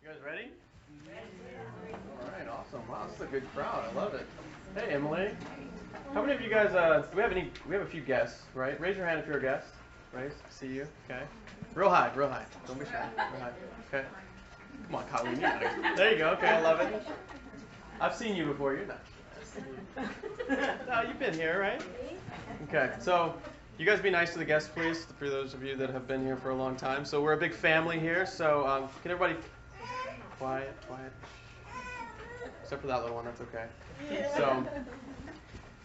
You guys ready? All right, awesome. Wow, this is a good crowd. I love it. Hey, Emily. How many of you guys? Do we have any? We have a few guests, right? Raise your hand if you're a guest. Right? See you. Okay. Real high, real high. Don't be shy. Real high. Okay. Come on, Colleen. There you go. Okay, I love it. I've seen you before. You're not. No, you've been here, right? Okay. So, you guys be nice to the guests, please. For those of you that have been here for a long time. So we're a big family here. So can everybody quiet? Except for that little one. That's okay.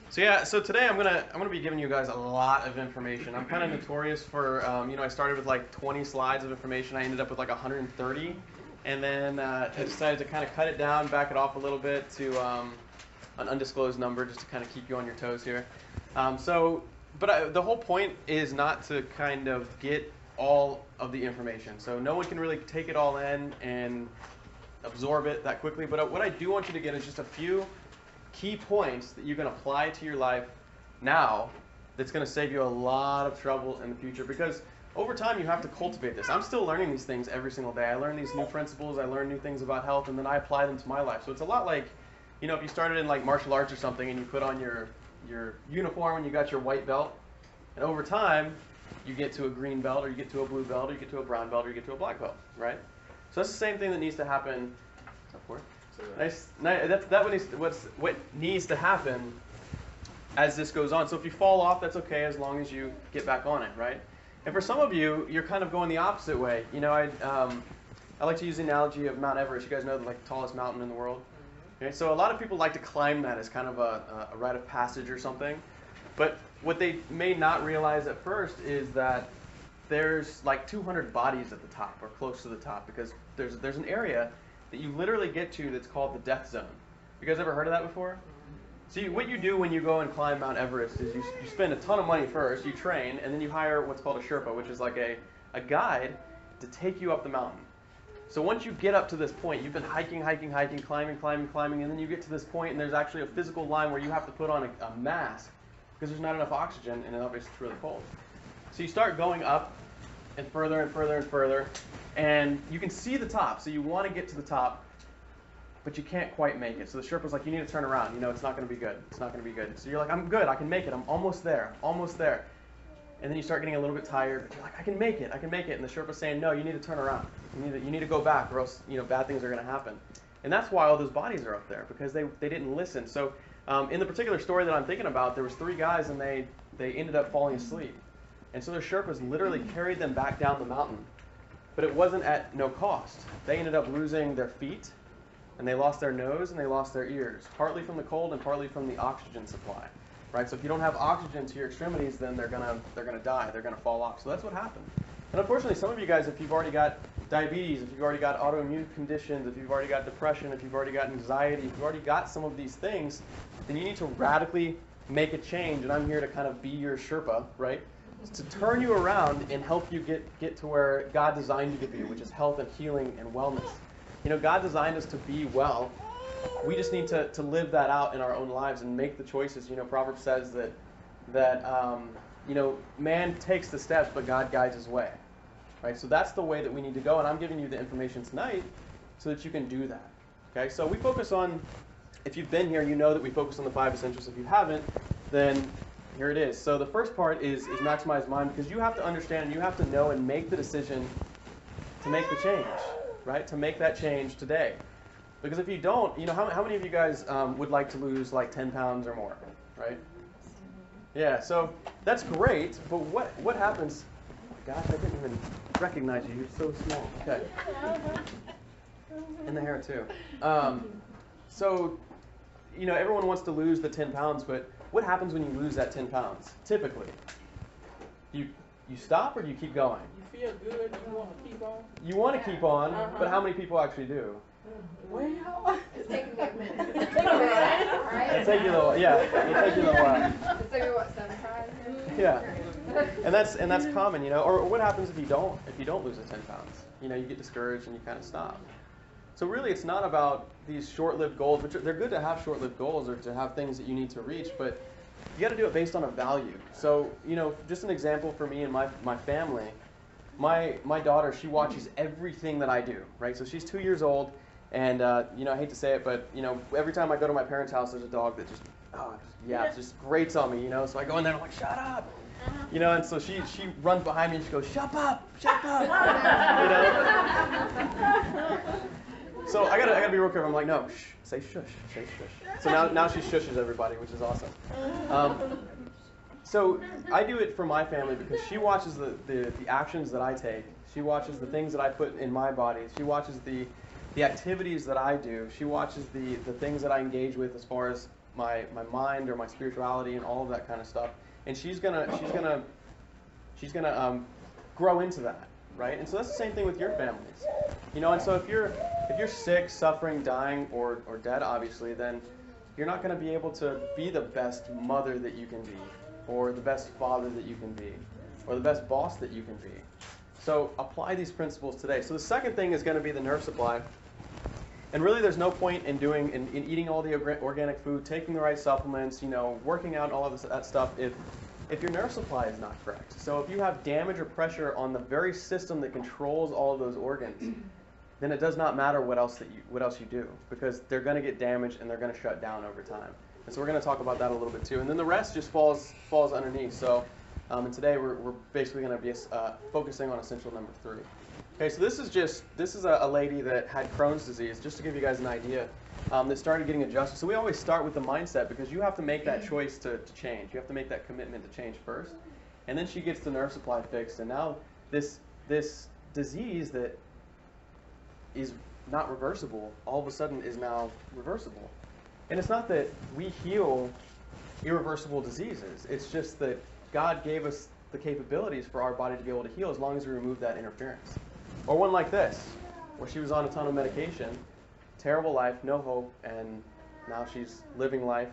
So today I'm gonna be giving you guys a lot of information. I'm kind of notorious for I started with like 20 slides of information. I ended up with like 130, and then I decided to kind of cut it down, back it off a little bit to an undisclosed number, just to kind of keep you on your toes here. But the whole point is not to kind of get all of the information. So no one can really take it all in and absorb it that quickly. But what I do want you to get is just a few key points that you can apply to your life now that's going to save you a lot of trouble in the future, because over time you have to cultivate this. I'm still learning these things every single day. I learn these new principles, I learn new things about health, and then I apply them to my life. So it's a lot like, if you started in like martial arts or something and you put on your uniform and you got your white belt, and over time you get to a green belt, or you get to a blue belt, or you get to a brown belt, or you get to a black belt, right? So that's the same thing that needs to happen. Nice. What needs to happen as this goes on. So if you fall off, that's okay, as long as you get back on it, right? And for some of you, you're kind of going the opposite way. I like to use the analogy of Mount Everest. You guys know the tallest mountain in the world. Okay, so a lot of people like to climb that as kind of a rite of passage or something. But what they may not realize at first is that there's like 200 bodies at the top, or close to the top, because there's an area that you literally get to that's called the death zone. You guys ever heard of that before? See, what you do when you go and climb Mount Everest is you spend a ton of money first, you train, and then you hire what's called a Sherpa, which is like a guide to take you up the mountain. So once you get up to this point, you've been hiking, climbing, and then you get to this point, and there's actually a physical line where you have to put on a mask because there's not enough oxygen, and obviously it's really cold. So you start going up and further and further and further, and you can see the top. So you want to get to the top, but you can't quite make it. So the Sherpa's like, you need to turn around. It's not going to be good. It's not going to be good. So you're like, I'm good. I can make it. I'm almost there. And then you start getting a little bit tired, but you're like, I can make it. And the Sherpa's saying, no, you need to turn around. You need to go back, or else bad things are going to happen. And that's why all those bodies are up there, because they didn't listen. So in the particular story that I'm thinking about, there was 3 guys, and they ended up falling asleep. And so their Sherpas literally carried them back down the mountain. But it wasn't at no cost. They ended up losing their feet, and they lost their nose, and they lost their ears, partly from the cold and partly from the oxygen supply. Right? So if you don't have oxygen to your extremities, then they're gonna die. They're gonna fall off. So that's what happened. And unfortunately, some of you guys, if you've already got diabetes, if you've already got autoimmune conditions, if you've already got depression, if you've already got anxiety, if you've already got some of these things, then you need to radically make a change. And I'm here to kind of be your Sherpa, right? To turn you around and help you get to where God designed you to be, which is health and healing and wellness. God designed us to be well. We just need to live that out in our own lives and make the choices. Proverbs says that man takes the steps, but God guides his way. Right? So that's the way that we need to go, and I'm giving you the information tonight so that you can do that. Okay? So we focus on, if you've been here, you know that we focus on the 5 essentials. If you haven't, then here it is. So the first part is maximize mind, because you have to understand and you have to know and make the decision to make the change, right? To make that change today. Because if you don't, how many of you guys would like to lose like 10 pounds or more, right? Yeah, so that's great, but what happens? Oh my gosh, I didn't even recognize you. You're so small. Okay. And the hair too. So, everyone wants to lose the 10 pounds, but what happens when you lose that 10 pounds, typically? You stop, or do you keep going? You feel good, you want to keep on? You want to keep on, but how many people actually do? Well, it's taking me a minute. It's taking me a minute, right? It'll take you a little, yeah. It'll take you a little while. It's taking me, what, 7 tries? Yeah. And that's common, or what happens if you don't lose the 10 pounds? You get discouraged and you kind of stop. So really, it's not about these short-lived goals, which they're good to have short-lived goals or to have things that you need to reach, but you got to do it based on a value. So, just an example for me and my family, my daughter, she watches everything that I do, right? So she's 2 years old, and you know, I hate to say it, but you know, every time I go to my parents' house, there's a dog that just just grates on me, you know. So I go in there and I'm like, shut up, you know. And so she runs behind me and she goes, shut up, you know. So I gotta be real careful. I'm like, no, shh, say shush, say shush. So now she shushes everybody, which is awesome. So I do it for my family because she watches the actions that I take. She watches the things that I put in my body. She watches the activities that I do. She watches the things that I engage with as far as my mind or my spirituality and all of that kind of stuff. And she's gonna grow into that, right? And so that's the same thing with your families, you know. And so if you're sick, suffering, dying, or dead, obviously, then you're not going to be able to be the best mother that you can be, or the best father that you can be, or the best boss that you can be. So apply these principles today. So the second thing is going to be the nerve supply. And really there's no point in eating all the organic food, taking the right supplements, you know, working out and all of that stuff if your nerve supply is not correct. So if you have damage or pressure on the very system that controls all of those organs, then it does not matter what else you do, because they're going to get damaged and they're going to shut down over time. And so we're going to talk about that a little bit too. And then the rest just falls underneath. So and today we're basically going to be focusing on essential number 3. Okay, so this is a lady that had Crohn's disease, just to give you guys an idea, that started getting adjusted. So we always start with the mindset, because you have to make that choice to change. You have to make that commitment to change first. And then she gets the nerve supply fixed, and now this disease that is not reversible, all of a sudden is now reversible. And it's not that we heal irreversible diseases. It's just that God gave us the capabilities for our body to be able to heal as long as we remove that interference. Or one like this, where she was on a ton of medication, terrible life, no hope, and now she's living life,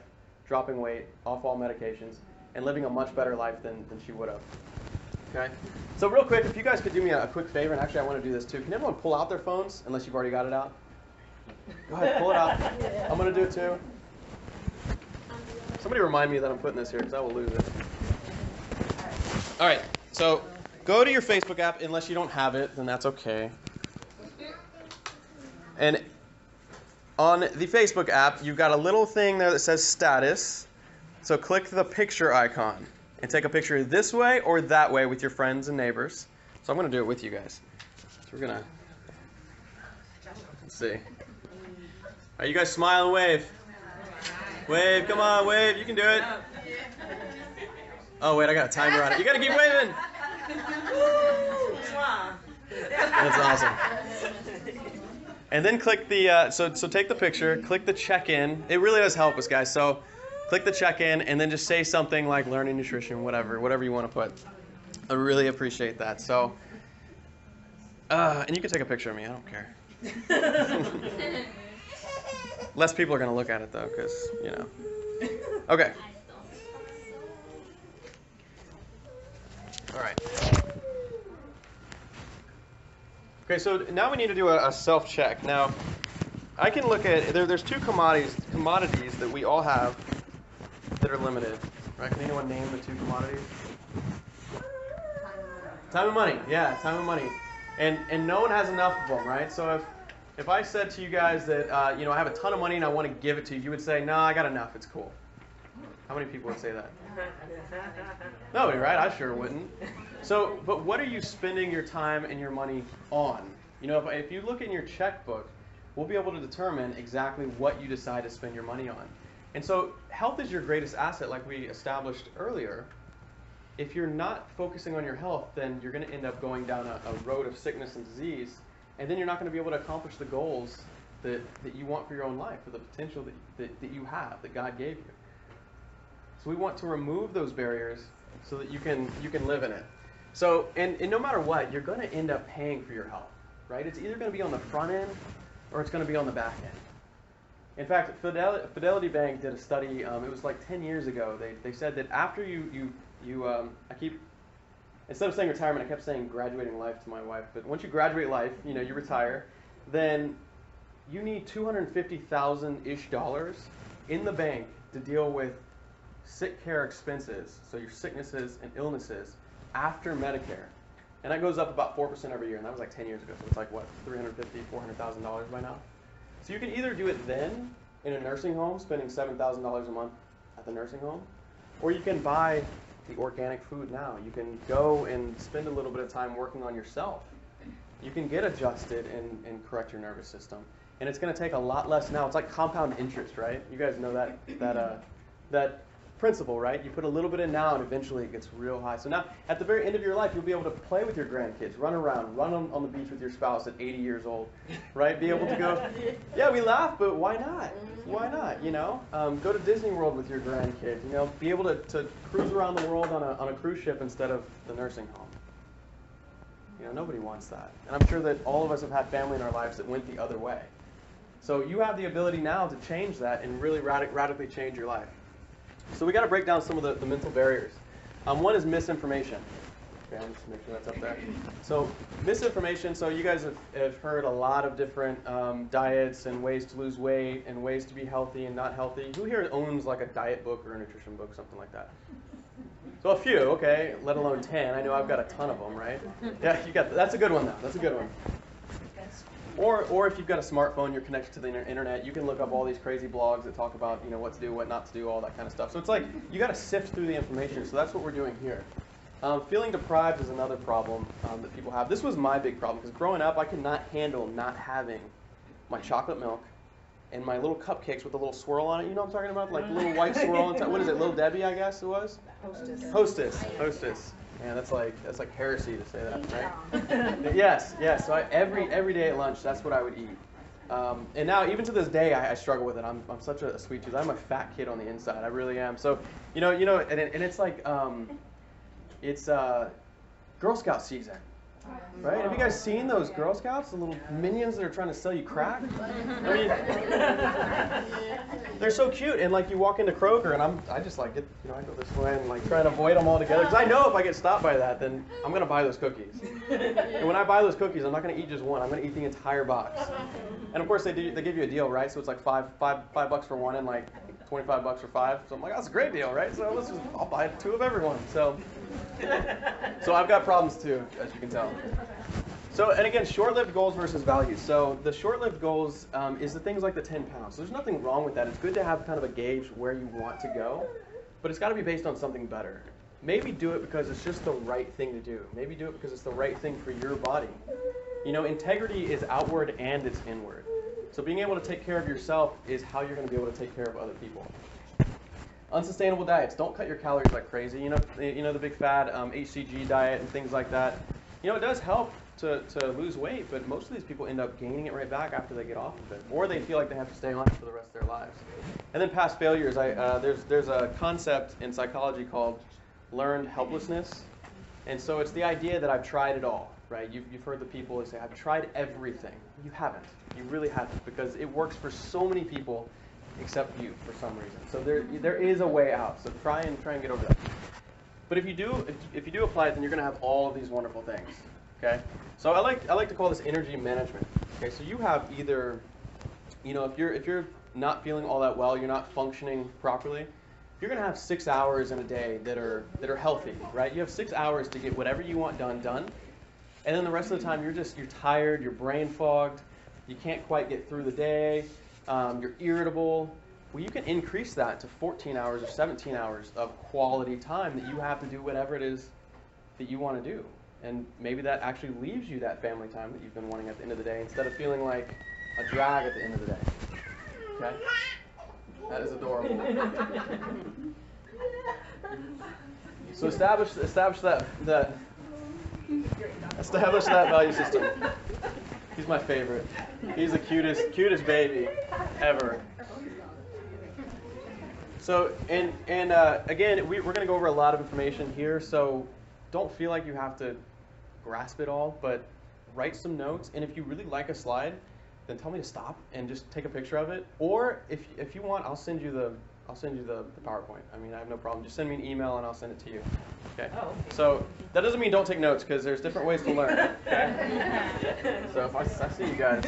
dropping weight, off all medications, and living a much better life than she would have. Okay? So real quick, if you guys could do me a quick favor, and actually I want to do this too. Can everyone pull out their phones, unless you've already got it out? Go ahead, pull it out. I'm going to do it too. Somebody remind me that I'm putting this here, because I will lose it. All right, so go to your Facebook app. Unless you don't have it, then that's okay. And on the Facebook app, you've got a little thing there that says status. So click the picture icon and take a picture this way or that way with your friends and neighbors. So I'm going to do it with you guys. So we're going to, let's see. All right, you guys smile and wave. Wave, come on, wave. You can do it. Oh, wait, I got a timer on it. You got to keep waving. That's awesome. And then click the, so take the picture, click the check-in. It really does help us, guys. So click the check-in and then just say something like learning nutrition, whatever you want to put. I really appreciate that. So, and you can take a picture of me. I don't care. Less people are going to look at it, though, because, you know. Okay. All right. Okay, so now we need to do a self-check. Now, I can look at, there's 2 commodities that we all have that are limited. Right? Can anyone name the 2 commodities? Time and money. Yeah, time and money. And no one has enough of them, right? So if I said to you guys that, I have a ton of money and I want to give it to you, you would say, no, I got enough, it's cool. How many people would say that? Nobody, right? I sure wouldn't. So, but what are you spending your time and your money on? You know, if you look in your checkbook, we'll be able to determine exactly what you decide to spend your money on. And so health is your greatest asset, like we established earlier. If you're not focusing on your health, then you're going to end up going down a road of sickness and disease, and then you're not going to be able to accomplish the goals that you want for your own life, or the potential that you have, that God gave you. So we want to remove those barriers so that you can live in it. So, and no matter what, you're going to end up paying for your health, right? It's either going to be on the front end or it's going to be on the back end. In fact, Fidelity Bank did a study, it was like 10 years ago. They said that after instead of saying retirement, I kept saying graduating life to my wife. But once you graduate life, you retire, then you need $250,000-ish in the bank to deal with sick care expenses, so your sicknesses and illnesses, after Medicare. And that goes up about 4% every year, and that was like 10 years ago, so it's like, what, $350,000, $400,000 by now? So you can either do it then in a nursing home, spending $7,000 a month at the nursing home, or you can buy the organic food now. You can go and spend a little bit of time working on yourself. You can get adjusted and correct your nervous system. And it's going to take a lot less now. It's like compound interest, right? You guys know that principle, right? You put a little bit in now, and eventually it gets real high. So now, at the very end of your life, you'll be able to play with your grandkids, run around, run on the beach with your spouse at 80 years old, right? Be able to go, yeah, we laugh, but why not? Why not, you know? Go to Disney World with your grandkids, you know? Be able to cruise around the world on a cruise ship instead of the nursing home. You know, nobody wants that. And I'm sure that all of us have had family in our lives that went the other way. So you have the ability now to change that and really radically change your life. So we got to break down some of the mental barriers. One is misinformation. Okay, I'll just make sure that's up there. So misinformation, so you guys have heard a lot of different diets and ways to lose weight and ways to be healthy and not healthy. Who here owns like a diet book or a nutrition book, something like that? So a few, okay, let alone 10. I know I've got a ton of them, right? Yeah, you got that's a good one though. That's a good one. Or if you've got a smartphone, you're connected to the internet, you can look up all these crazy blogs that talk about, you know, what to do, what not to do, all that kind of stuff. So it's like you got to sift through the information. So that's what we're doing here. Feeling deprived is another problem that people have. This was my big problem because growing up, I could not handle not having my chocolate milk and my little cupcakes with a little swirl on it. You know what I'm talking about? Like the little white swirl on top. What is it? Little Debbie, I guess it was? Hostess. Man, that's like heresy to say that, right? Yes. So every day at lunch, that's what I would eat. And now, even to this day, I struggle with it. I'm such a sweet tooth. I'm a fat kid on the inside. I really am. So, you know, and it's like, it's Girl Scout season, right? Have you guys seen those Girl Scouts, the little minions that are trying to sell you crack? I mean, they're so cute. And like you walk into Kroger, and I just like get, you know, I go this way and like try to avoid them all together because I know if I get stopped by that, then I'm gonna buy those cookies. And when I buy those cookies, I'm not gonna eat just one. I'm gonna eat the entire box. And of course, they give you a deal, right? So it's like $5 for one and like $25 for 5. So I'm like, that's a great deal, right? So I'll buy 2 of everyone. So I've got problems too, as you can tell. So, and again, short-lived goals versus values. So the short-lived goals is the things like the 10 pounds. So there's nothing wrong with that. It's good to have kind of a gauge where you want to go, but it's got to be based on something better. Maybe do it because it's just the right thing to do. Maybe do it because it's the right thing for your body. You know, integrity is outward and it's inward. So being able to take care of yourself is how you're going to be able to take care of other people. Unsustainable diets. Don't cut your calories like crazy. You know the big fad HCG diet and things like that. You know, it does help to lose weight, but most of these people end up gaining it right back after they get off of it, or they feel like they have to stay on it for the rest of their lives. And then past failures. There's a concept in psychology called learned helplessness, and so it's the idea that I've tried it all. Right? You've heard the people that say, I've tried everything. You haven't. You really haven't, because it works for so many people except you for some reason. So there is a way out. So try and get over that. But if you do apply it, then you're going to have all of these wonderful things. Okay? So I like to call this energy management. Okay? So you have either, you know, if you're not feeling all that well, you're not functioning properly, you're going to have 6 hours in a day that are healthy, right? You have 6 hours to get whatever you want done. And then the rest of the time, you're tired, you're brain fogged, you can't quite get through the day, you're irritable. Well, you can increase that to 14 hours or 17 hours of quality time that you have to do whatever it is that you want to do. And maybe that actually leaves you that family time that you've been wanting at the end of the day, instead of feeling like a drag at the end of the day. Okay? That is adorable. So establish that value system. He's my favorite. He's the cutest baby ever. So, and again, we're going to go over a lot of information here, so don't feel like you have to grasp it all, but write some notes, and if you really like a slide, then tell me to stop and just take a picture of it. Or if you want, I'll send you the PowerPoint. I mean, I have no problem. Just send me an email and I'll send it to you. Okay. Oh, okay. So that doesn't mean don't take notes, because there's different ways to learn. Okay. So if I see you guys.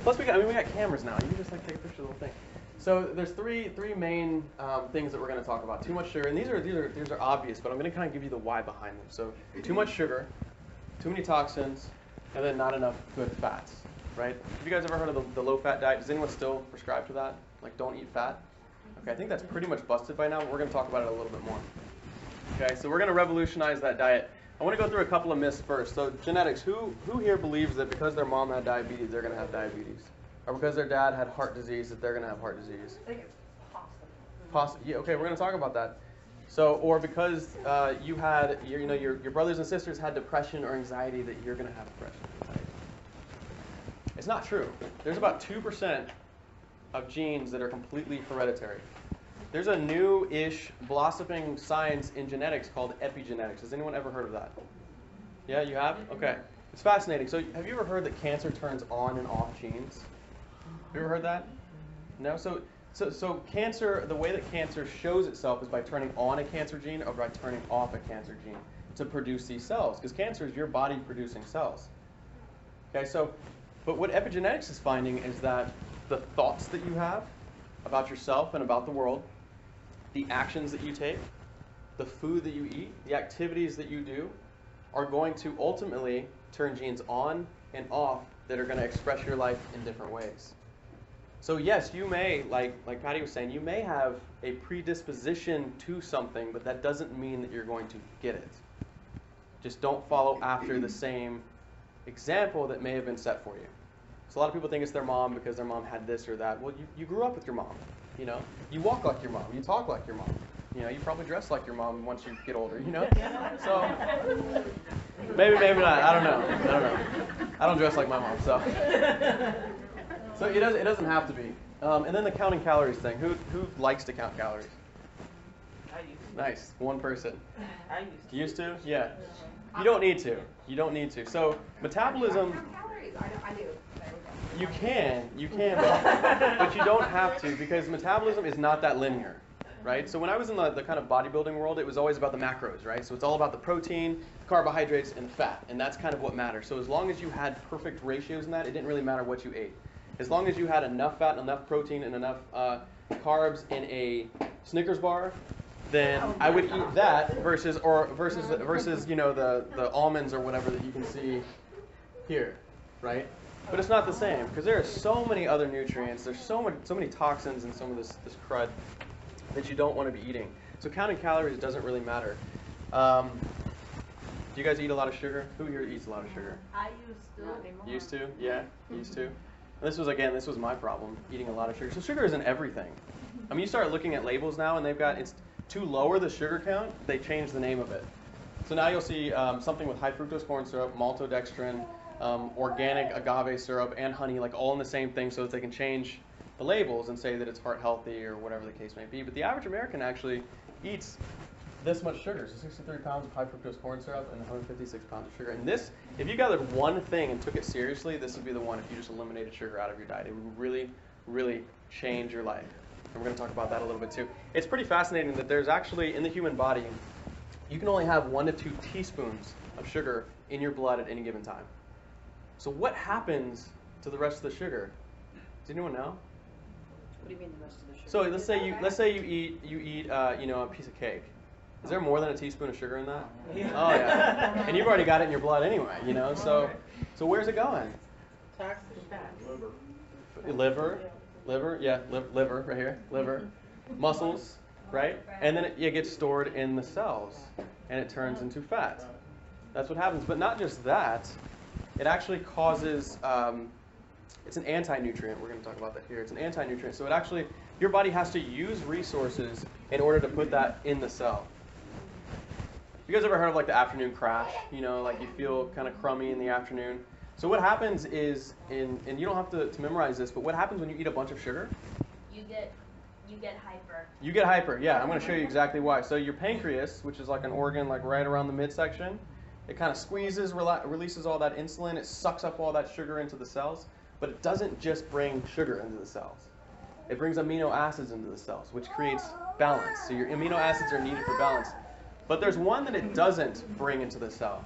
Plus we got cameras now. You can just like take a picture of the whole thing. So there's three main things that we're going to talk about. Too much sugar, and these are obvious, but I'm going to kind of give you the why behind them. So too much sugar, too many toxins, and then not enough good fats, right? Have you guys ever heard of the low-fat diet? Does anyone still prescribe to that? Like, don't eat fat? Okay, I think that's pretty much busted by now, but we're going to talk about it a little bit more. Okay, so we're going to revolutionize that diet. I want to go through a couple of myths first. So genetics, who here believes that because their mom had diabetes, they're going to have diabetes? Or because their dad had heart disease, that they're going to have heart disease? I think it's possible. Yeah, okay, we're going to talk about that. So, or because you had, your brothers and sisters had depression or anxiety, that you're going to have depression or anxiety. It's not true. There's about 2% of genes that are completely hereditary. There's a new-ish blossoming science in genetics called epigenetics. Has anyone ever heard of that? Yeah, you have? Okay. It's fascinating. So have you ever heard that cancer turns on and off genes? Have you ever heard that? No? So cancer, the way that cancer shows itself is by turning on a cancer gene or by turning off a cancer gene to produce these cells. Because cancer is your body producing cells. Okay, but what epigenetics is finding is that the thoughts that you have about yourself and about the world, the actions that you take, the food that you eat, the activities that you do, are going to ultimately turn genes on and off that are going to express your life in different ways. So yes, you may, like Patty was saying, you may have a predisposition to something, but that doesn't mean that you're going to get it. Just don't follow after the same example that may have been set for you. So a lot of people think it's their mom because their mom had this or that. Well, you grew up with your mom. You walk like your mom. You talk like your mom. You probably dress like your mom once you get older. So maybe not. I don't know. I don't dress like my mom. So it doesn't have to be. And then the counting calories thing. Who likes to count calories? I used to. Nice. One person. I Used to? Yeah. You don't need to. You don't need to. So metabolism. Count calories? I do. You can, but you don't have to, because metabolism is not that linear, right? So when I was in the kind of bodybuilding world, it was always about the macros, right? So it's all about the protein, carbohydrates, and the fat, and that's kind of what matters. So as long as you had perfect ratios in that, it didn't really matter what you ate. As long as you had enough fat, enough protein, and enough carbs in a Snickers bar, then I would eat that versus the almonds or whatever that you can see here, right? But it's not the same, because there are so many other nutrients, there's so many toxins in some of this crud that you don't want to be eating. So counting calories doesn't really matter. Do you guys eat a lot of sugar? Who here eats a lot of sugar? I used to. Used to? Yeah, used to. This was my problem, eating a lot of sugar. So sugar isn't everything. I mean, you start looking at labels now, and it's to lower the sugar count, they change the name of it. So now you'll see something with high fructose corn syrup, maltodextrin, organic agave syrup, and honey, like all in the same thing, so that they can change the labels and say that it's heart healthy or whatever the case may be. But the average American actually eats this much sugar, so 63 pounds of high fructose corn syrup and 156 pounds of sugar. And this, if you gathered one thing and took it seriously, this would be the one if you just eliminated sugar out of your diet. It would really, really change your life. And we're going to talk about that a little bit too. It's pretty fascinating that there's actually, in the human body, you can only have 1 to 2 teaspoons of sugar in your blood at any given time. So what happens to the rest of the sugar? Does anyone know? What do you mean the rest of the sugar? So let's say you eat a piece of cake. Is there more than a teaspoon of sugar in that? Yeah. Oh yeah. And you've already got it in your blood anyway, So where's it going? Toxic fat. Liver, yeah, liver right here, liver, muscles, right? And then it gets stored in the cells, and it turns into fat. That's what happens. But not just that. It actually causes, it's an anti-nutrient. We're going to talk about that here. It's an anti-nutrient. So your body has to use resources in order to put that in the cell. You guys ever heard of like the afternoon crash? Like you feel kind of crummy in the afternoon. So what happens is, and you don't have to memorize this, but what happens when you eat a bunch of sugar? You get hyper. You get hyper, yeah. I'm going to show you exactly why. So your pancreas, which is like an organ like right around the midsection, it kind of squeezes, releases all that insulin. It sucks up all that sugar into the cells. But it doesn't just bring sugar into the cells. It brings amino acids into the cells, which creates balance. So your amino acids are needed for balance. But there's one that it doesn't bring into the cell.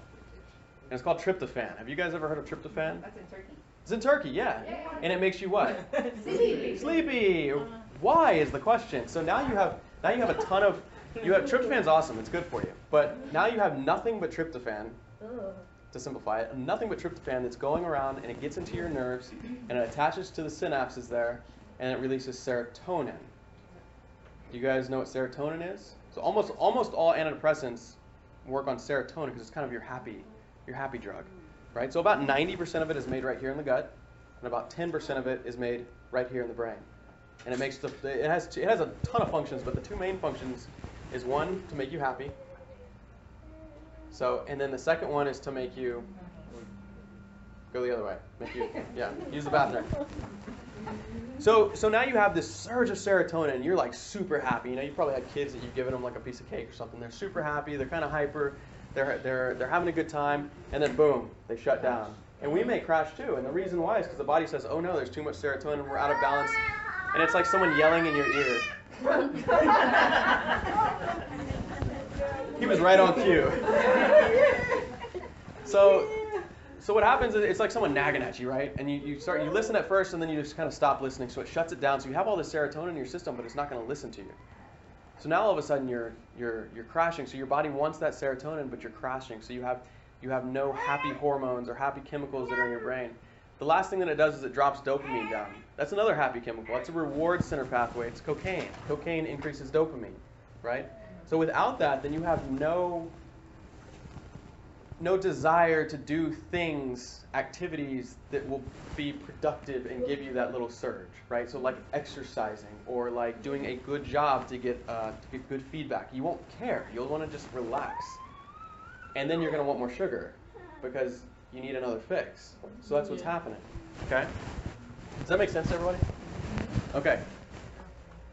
And it's called tryptophan. Have you guys ever heard of tryptophan? That's in turkey. It's in turkey, yeah. And it makes you what? Sleepy. Sleepy. Why is the question. So now you have a ton of, tryptophan's awesome. It's good for you. But now you have nothing but tryptophan to simplify it, nothing but tryptophan that's going around and it gets into your nerves and it attaches to the synapses there and it releases serotonin. Do you guys know what serotonin is? So almost all antidepressants work on serotonin because it's kind of your happy drug, right? So about 90% of it is made right here in the gut, and about 10% of it is made right here in the brain. And it has a ton of functions, but the two main functions is one, to make you happy. So, and then the second one is to make you go the other way. Use the bathroom. So now you have this surge of serotonin, and you're like super happy. You know, you probably had kids that you've given them like a piece of cake or something. They're super happy. They're kind of hyper. They're having a good time, and then boom, they shut down. And we may crash too. And the reason why is because the body says, "Oh no, there's too much serotonin. We're out of balance." And it's like someone yelling in your ear. He was right on cue. So what happens is it's like someone nagging at you, right? And you listen at first, and then you just kind of stop listening, so it shuts it down. So you have all this serotonin in your system, but it's not going to listen to you. So now all of a sudden you're crashing. So your body wants that serotonin, but you're crashing. So you have no happy hormones or happy chemicals that are in your brain. The last thing that it does is it drops dopamine down. That's another happy chemical. It's a reward center pathway. It's cocaine. Cocaine increases dopamine, right? So without that, then you have no desire to do things, activities that will be productive and give you that little surge, right? So like exercising or like doing a good job to get good feedback. You won't care. You'll want to just relax. And then you're going to want more sugar because you need another fix. So that's what's happening, okay? Does that make sense to everybody? Okay.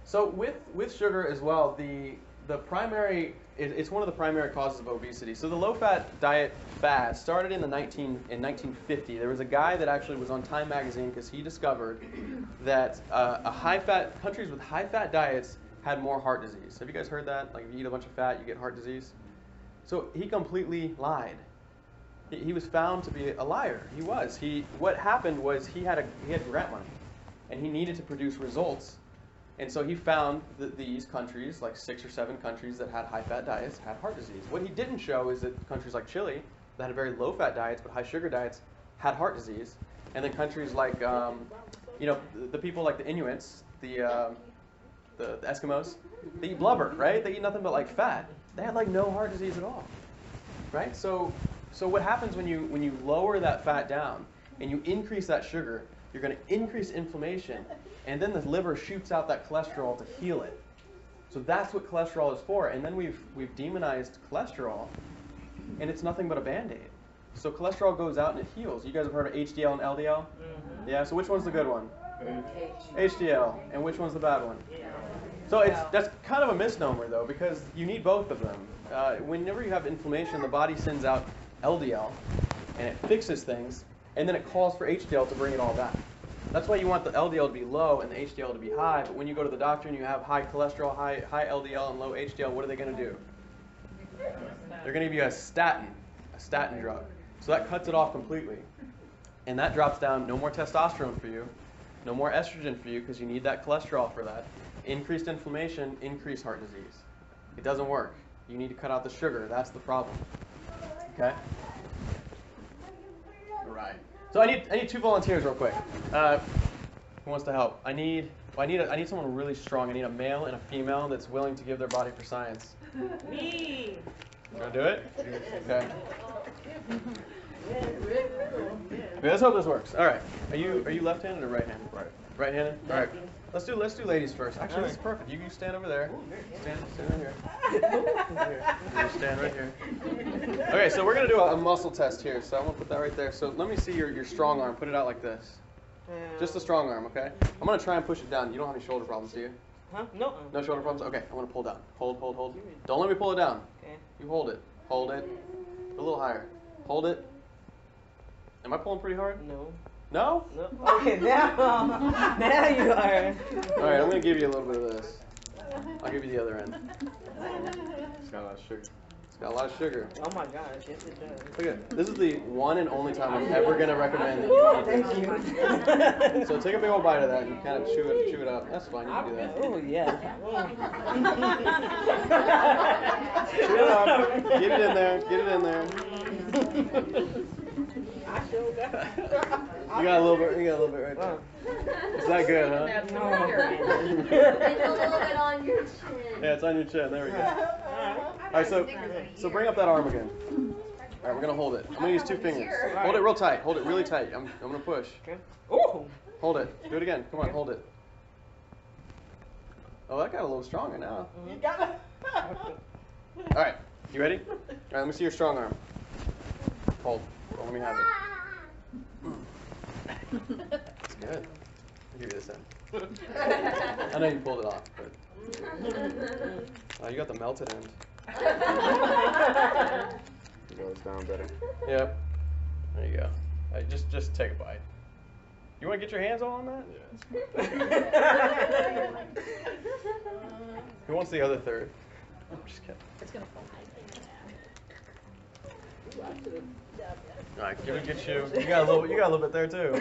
So with sugar as well, the primary, it's one of the primary causes of obesity. So the low-fat diet fad started in 1950. There was a guy that actually was on Time magazine because he discovered that countries with high-fat diets had more heart disease. Have you guys heard that? Like if you eat a bunch of fat, you get heart disease. So he completely lied. He was found to be a liar. He was. What happened was he had grant money, and he needed to produce results. And so he found that these countries, like 6 or 7 countries that had high-fat diets, had heart disease. What he didn't show is that countries like Chile, that had very low-fat diets but high-sugar diets, had heart disease. And then countries like, the people like the Inuits, the Eskimos, they eat blubber, right? They eat nothing but like fat. They had like no heart disease at all, right? So what happens when you lower that fat down and you increase that sugar, you're going to increase inflammation, and then the liver shoots out that cholesterol to heal it. So that's what cholesterol is for. And then we've demonized cholesterol, and it's nothing but a Band-Aid. So cholesterol goes out and it heals. You guys have heard of HDL and LDL? Mm-hmm. Yeah, so which one's the good one? HDL. And which one's the bad one? So that's kind of a misnomer, though, because you need both of them. Whenever you have inflammation, the body sends out LDL, and it fixes things, and then it calls for HDL to bring it all back. That's why you want the LDL to be low and the HDL to be high, but when you go to the doctor and you have high cholesterol, high LDL, and low HDL, what are they going to do? They're going to give you a statin drug. So that cuts it off completely. And that drops down no more testosterone for you, no more estrogen for you because you need that cholesterol for that. Increased inflammation, increased heart disease. It doesn't work. You need to cut out the sugar. That's the problem. Okay? All right. So I need 2 volunteers real quick. Who wants to help? I need someone really strong. I need a male and a female that's willing to give their body for science. Me. You want to do it? Okay. Okay, let's hope this works. All right. Are you left-handed or right-handed? Right-handed? All right. Let's do ladies first. Actually, this is perfect. You stand over there. Stand right here. You stand right here. Okay, so we're gonna do a muscle test here. So I'm gonna put that right there. So let me see your strong arm. Put it out like this. Just the strong arm, okay? I'm gonna try and push it down. You don't have any shoulder problems, do you? Huh? No. No shoulder problems? Okay, I'm gonna pull down. Hold. Don't let me pull it down. Okay. You hold it. Hold it. A little higher. Hold it. Am I pulling pretty hard? No. No? No. Okay, now you are. All right, I'm gonna give you a little bit of this. I'll give you the other end. It's got a lot of sugar. got a lot of sugar. Oh my gosh, yes it does. Look at this is the one and only time I'm ever gonna recommend that you Ooh, eat thank this. you. So take a big old bite of that and kind of chew it up. That's fine, you can do that. Oh yeah. Chew it up. Get it in there. Get it in there. I sure got. You got a little bit. You got a little bit right there. Is that good, huh? It's No. a little bit on your chin. Yeah, it's on your chin. There we go. All right, so bring up that arm again. All right, we're gonna hold it. I'm gonna use 2 fingers. Hold it real tight. Hold it really tight. I'm gonna push. Okay. Ooh. Hold it. Do it again. Come on, hold it. Oh, that got a little stronger now. You got it. All right, you ready? All right, let me see your strong arm. Hold. Well, let me have it. It's good. I'll give you this end. I know you pulled it off, but you got the melted end. It goes down better. Yep. There you go. Just take a bite. You want to get your hands all on that? Who wants the other third? I'm just kidding. It's gonna fall. All right, get you. You got a little bit there too.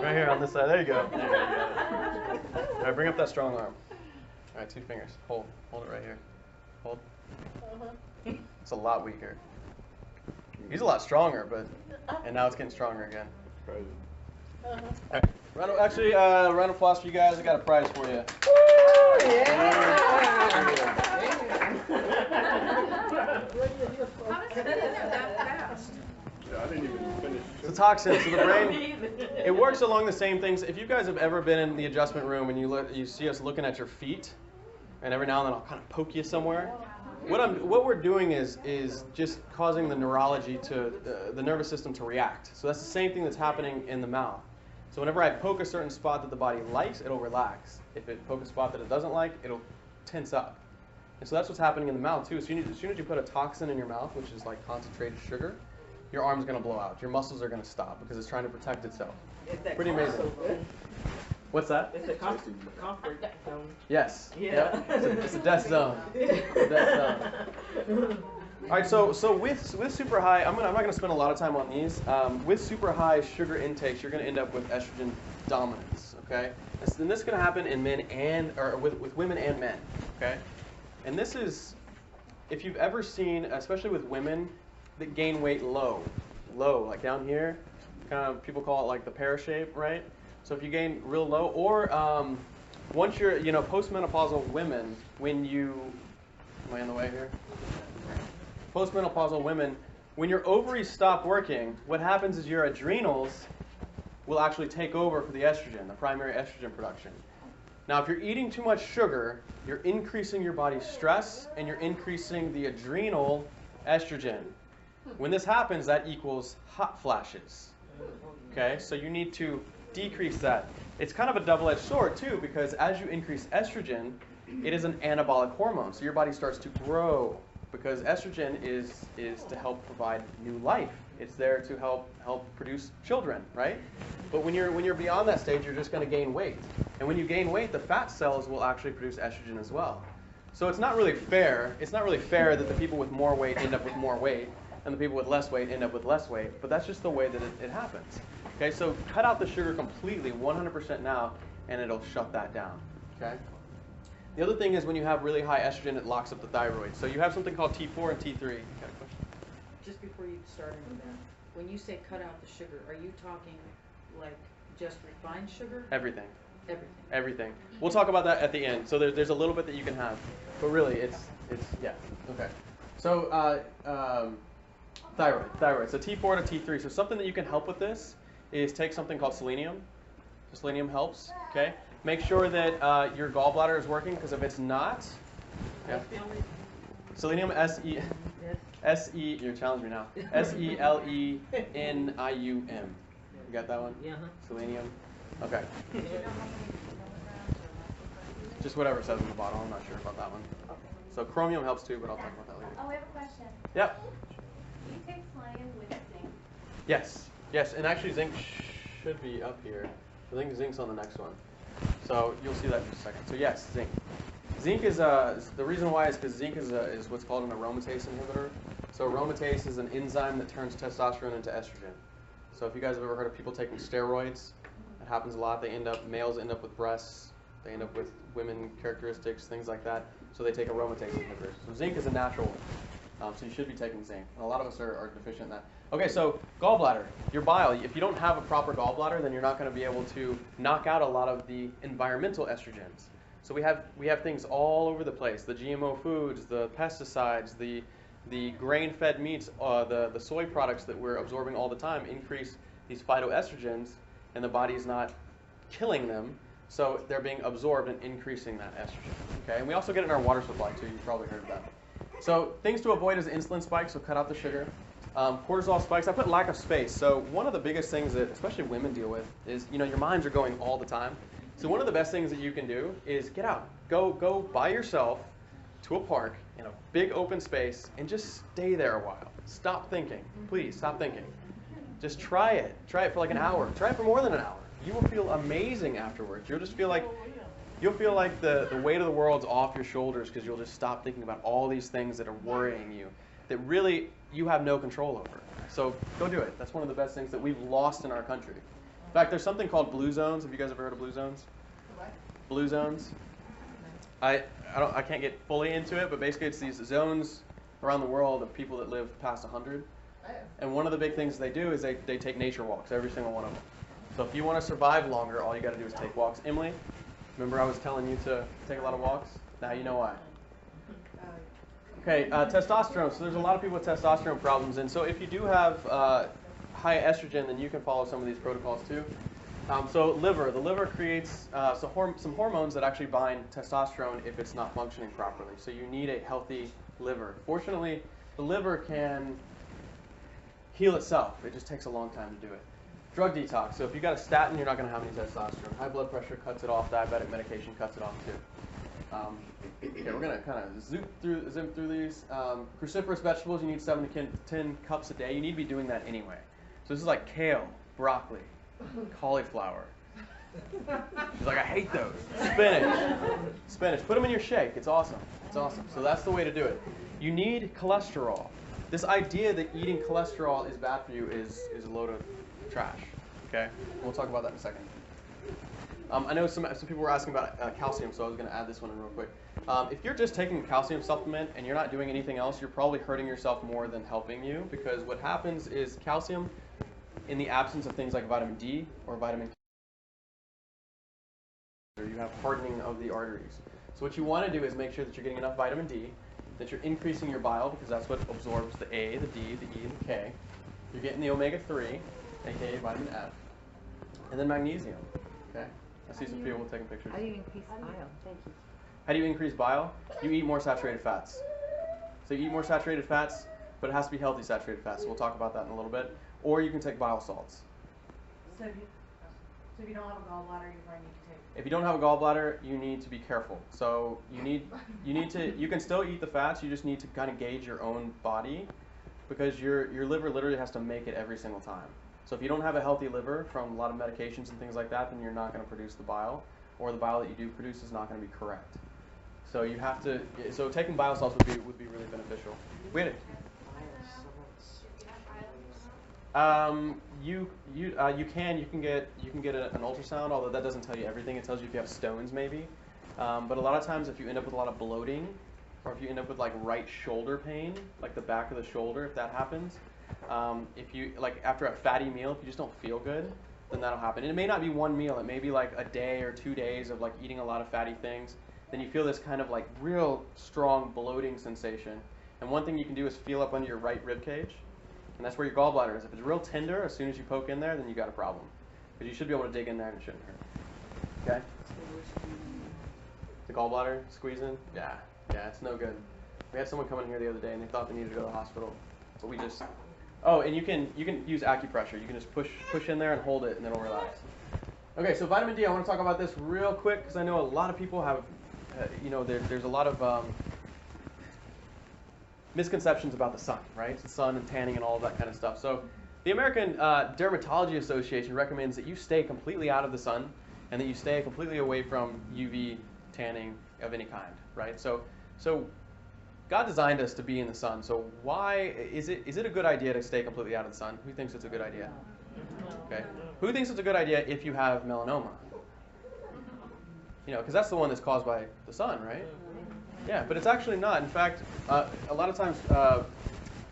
Right here on this side. There you go. There you go. All right, bring up that strong arm. All right, 2 fingers. Hold it right here. Hold. It's a lot weaker. He's a lot stronger, and now it's getting stronger again. Crazy. All right, round of applause for you guys. I got a prize for you. Yeah, I didn't even finish. It's a toxin, so the brain, it works along the same things. If you guys have ever been in the adjustment room and you see us looking at your feet, and every now and then I'll kind of poke you somewhere. What we're doing is just causing the neurology to the nervous system to react. So that's the same thing that's happening in the mouth. So whenever I poke a certain spot that the body likes, it'll relax. If it poke a spot that it doesn't like, it'll tense up. And so that's what's happening in the mouth too. So as soon as you put a toxin in your mouth, which is like concentrated sugar, your arm's going to blow out. Your muscles are going to stop because it's trying to protect itself. Pretty amazing. What's that? It's a comfort zone. Yes. Yeah. Yep. It's a death zone. It's a death zone. All right. So with super high, I'm not gonna spend a lot of time on these. With super high sugar intakes, you're gonna end up with estrogen dominance. Okay. And this is gonna happen in men with women and men. Okay. And this is, if you've ever seen, especially with women that gain weight low, like down here, kind of people call it like the pear shape, right? So if you gain real low, or once you're, postmenopausal women, when you, am I in the way here? Postmenopausal women, when your ovaries stop working, what happens is your adrenals will actually take over for the estrogen, the primary estrogen production. Now, if you're eating too much sugar, you're increasing your body's stress and you're increasing the adrenal estrogen. When this happens, that equals hot flashes. Okay, so you need to decrease that. It's kind of a double-edged sword too, because as you increase estrogen, it is an anabolic hormone. So your body starts to grow, because estrogen is to help provide new life. It's there to help produce children, right? But when you're beyond that stage, you're just going to gain weight. And when you gain weight, the fat cells will actually produce estrogen as well. So it's not really fair. It's not really fair that the people with more weight end up with more weight, and the people with less weight end up with less weight. But that's just the way that it happens. Okay, so cut out the sugar completely, 100% now, and it'll shut that down. Okay. The other thing is when you have really high estrogen, it locks up the thyroid. So you have something called T4 and T3. You got a question? Just before you start into that, when you say cut out the sugar, are you talking like just refined sugar? Everything. Everything. Everything. We'll talk about that at the end. So there's a little bit that you can have, but really it's yeah. Okay. So thyroid. So T4 to T3. So something that you can help with this is take something called selenium. So selenium helps. Okay. Make sure that your gallbladder is working, because if it's not, yeah. Selenium, SE, you're challenging me now. SELENIUM. You got that one? Yeah. Selenium. Okay. Just whatever it says on the bottle. I'm not sure about that one. So chromium helps too, but I'll talk about that later. Oh, I have a question. Yep. Do you take selenium with zinc? Yes. Yes. And actually, zinc should be up here. I think zinc's on the next one. So you'll see that in just a second. So yes, zinc. Zinc is the reason why is because zinc is what's called an aromatase inhibitor. So aromatase is an enzyme that turns testosterone into estrogen. So if you guys have ever heard of people taking steroids, that happens a lot. Males end up with breasts, they end up with women characteristics, things like that. So they take aromatase inhibitors. So zinc is a natural one. So you should be taking zinc. And a lot of us are deficient in that. Okay, so gallbladder, your bile. If you don't have a proper gallbladder, then you're not going to be able to knock out a lot of the environmental estrogens. So we have things all over the place: the GMO foods, the pesticides, the grain-fed meats, the soy products that we're absorbing all the time increase these phytoestrogens, and the body's not killing them, so they're being absorbed and increasing that estrogen. Okay, and we also get it in our water supply too. You've probably heard of that. So things to avoid is insulin spikes, so cut out the sugar. Cortisol spikes. I put lack of space. So one of the biggest things that especially women deal with is, your minds are going all the time. So one of the best things that you can do is get out. Go by yourself to a park in a big open space and just stay there a while. Stop thinking. Please, stop thinking. Just try it. Try it for like an hour. Try it for more than an hour. You will feel amazing afterwards. You'll just feel like the weight of the world's off your shoulders because you'll just stop thinking about all these things that are worrying you that really you have no control over. So go do it. That's one of the best things that we've lost in our country. In fact, there's something called blue zones. Have you guys ever heard of blue zones? What? Blue zones. I can't get fully into it, but basically it's these zones around the world of people that live past 100. And one of the big things they do is they take nature walks, every single one of them. So if you want to survive longer, all you got to do is take walks. Emily, remember I was telling you to take a lot of walks? Now you know why. Okay, testosterone. So there's a lot of people with testosterone problems, and so if you do have high estrogen, then you can follow some of these protocols too. So the liver creates some hormones that actually bind testosterone if it's not functioning properly. So you need a healthy liver. Fortunately, the liver can heal itself. It just takes a long time to do it. Drug detox. So if you got a statin, you're not going to have any testosterone. High blood pressure cuts it off. Diabetic medication cuts it off too. Okay, we're going to kind of zoom through these. Cruciferous vegetables, you need 7 to 10 cups a day. You need to be doing that anyway. So this is like kale, broccoli, cauliflower. She's like, I hate those. Spinach. Put them in your shake. It's awesome. So that's the way to do it. You need cholesterol. This idea that eating cholesterol is bad for you is a load of trash. Okay? We'll talk about that in a second. I know some people were asking about calcium, so I was going to add this one in real quick. If you're just taking a calcium supplement and you're not doing anything else, you're probably hurting yourself more than helping you, because what happens is calcium, in the absence of things like vitamin D or vitamin K, you have hardening of the arteries. So what you want to do is make sure that you're getting enough vitamin D, that you're increasing your bile, because that's what absorbs the A, the D, the E, and the K. You're getting the omega-3, aka vitamin F, and then magnesium. Okay? I see some people taking pictures. How do you increase bile? Thank you. How do you increase bile? You eat more saturated fats. So you eat more saturated fats, but it has to be healthy saturated fats. So we'll talk about that in a little bit. Or you can take bile salts. So if you don't have a gallbladder, you probably need to take. If you don't have a gallbladder, you need to be careful. So you can still eat the fats. You just need to kind of gauge your own body, because your liver literally has to make it every single time. So if you don't have a healthy liver from a lot of medications and things like that, then you're not going to produce the bile, or the bile that you do produce is not going to be correct. So you have to. So taking bile salts would be really beneficial. We had you can get an ultrasound, although that doesn't tell you everything. It tells you if you have stones maybe. But a lot of times if you end up with a lot of bloating, or if you end up with like right shoulder pain, like the back of the shoulder, if that happens, if you like after a fatty meal, if you just don't feel good, then that'll happen. And it may not be one meal. It may be like a day or 2 days of like eating a lot of fatty things. Then you feel this kind of like real strong bloating sensation. And one thing you can do is feel up under your right rib cage. And that's where your gallbladder is. If it's real tender, as soon as you poke in there, then you got a problem. Because you should be able to dig in there and it shouldn't hurt. Okay? The gallbladder squeezing? Yeah, it's no good. We had someone come in here the other day and they thought they needed to go to the hospital. But we just... Oh, and you can use acupressure. You can just push in there and hold it and it'll relax. Okay, so vitamin D, I want to talk about this real quick because I know a lot of people have, there's a lot of misconceptions about the sun, right? The sun and tanning and all of that kind of stuff. So the American Dermatology Association recommends that you stay completely out of the sun and that you stay completely away from UV tanning of any kind, right? So God designed us to be in the sun. So why is it a good idea to stay completely out of the sun? Who thinks it's a good idea? Okay. Who thinks it's a good idea if you have melanoma? You know, because that's the one that's caused by the sun, right? Yeah, but it's actually not. In fact, a lot of times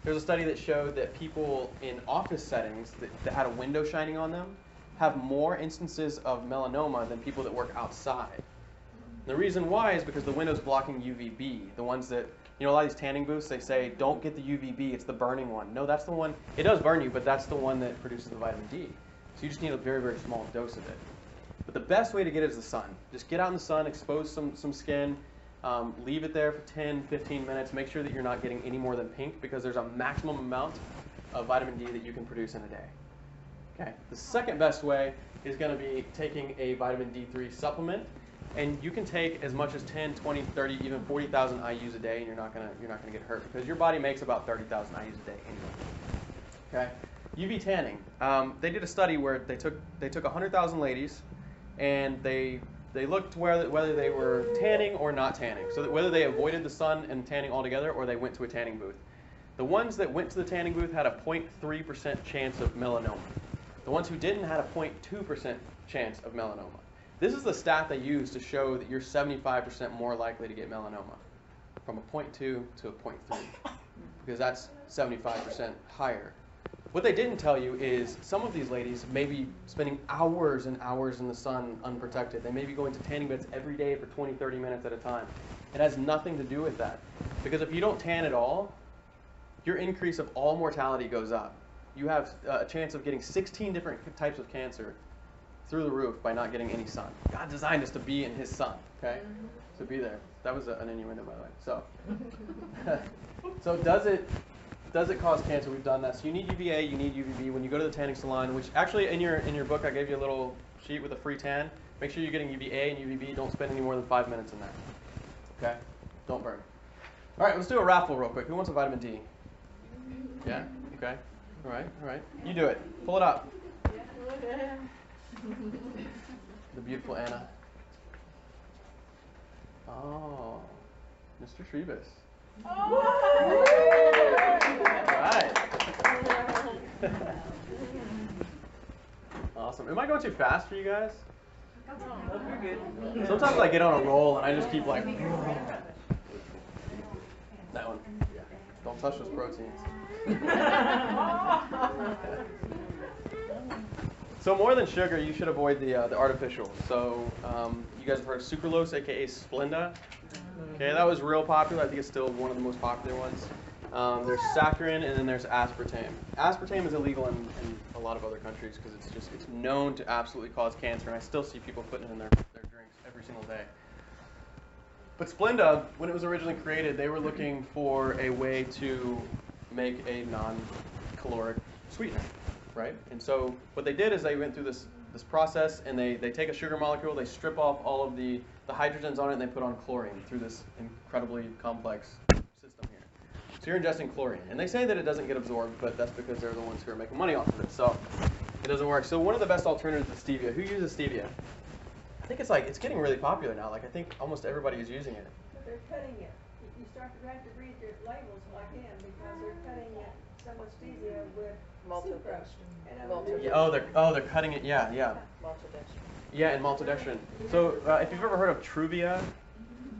there's a study that showed that people in office settings that had a window shining on them have more instances of melanoma than people that work outside. The reason why is because the window's blocking UVB. The ones that, you know, a lot of these tanning booths, they say, don't get the UVB, it's the burning one. No, that's the one, it does burn you, but that's the one that produces the vitamin D. So you just need a very, very small dose of it. But the best way to get it is the sun. Just get out in the sun, expose some skin, leave it there for 10, 15 minutes. Make sure that you're not getting any more than pink because there's a maximum amount of vitamin D that you can produce in a day. Okay. The second best way is going to be taking a vitamin D3 supplement. And you can take as much as 10, 20, 30, even 40,000 IUs a day, and you're not gonna get hurt because your body makes about 30,000 IUs a day anyway. Okay, UV tanning. They did a study where they took 100,000 ladies, and they looked whether they were tanning or not tanning, so that whether they avoided the sun and tanning altogether or they went to a tanning booth. The ones that went to the tanning booth had a 0.3% chance of melanoma. The ones who didn't had a 0.2% chance of melanoma. This is the stat they use to show that you're 75% more likely to get melanoma, from a 0.2 to a 0.3, because that's 75% higher. What they didn't tell you is some of these ladies may be spending hours and hours in the sun unprotected. They may be going to tanning beds every day for 20, 30 minutes at a time. It has nothing to do with that, because if you don't tan at all, your increase of all mortality goes up. You have a chance of getting 16 different types of cancer through the roof by not getting any sun. God designed us to be in His sun, okay? To be there. That was an innuendo, by the way. So does it cause cancer? We've done that. So you need UVA, you need UVB. When you go to the tanning salon, which actually in your book I gave you a little sheet with a free tan. Make sure you're getting UVA and UVB. Don't spend any more than 5 minutes in there. Okay? Don't burn. All right, let's do a raffle real quick. Who wants a vitamin D? Yeah? Okay. All right. You do it. Pull it up. The beautiful Anna. Oh, Mr. Trebus. All right. Awesome. Am I going too fast for you guys? You're good. Sometimes I get on a roll and I just keep like. That one. Yeah. Don't touch those proteins. So more than sugar, you should avoid the artificials. So you guys have heard of sucralose, aka Splenda. Okay, that was real popular. I think it's still one of the most popular ones. There's saccharin, and then there's aspartame. Aspartame is illegal in a lot of other countries because it's known to absolutely cause cancer, and I still see people putting it in their drinks every single day. But Splenda, when it was originally created, they were looking for a way to make a non-caloric sweetener, right? And so what they did is they went through this process, and they take a sugar molecule, they strip off all of the hydrogens on it, and they put on chlorine through this incredibly complex system here. So you're ingesting chlorine. And they say that it doesn't get absorbed, but that's because they're the ones who are making money off of it. So it doesn't work. So one of the best alternatives is stevia. Who uses stevia? I think it's getting really popular now. Like I think almost everybody is using it. But they're cutting it. You start to have to read your labels like them because they're cutting it so much stevia with sucrose. Yeah, they're cutting it. Yeah. Maltodextrin. Yeah, and maltodextrin. So if you've ever heard of Truvia,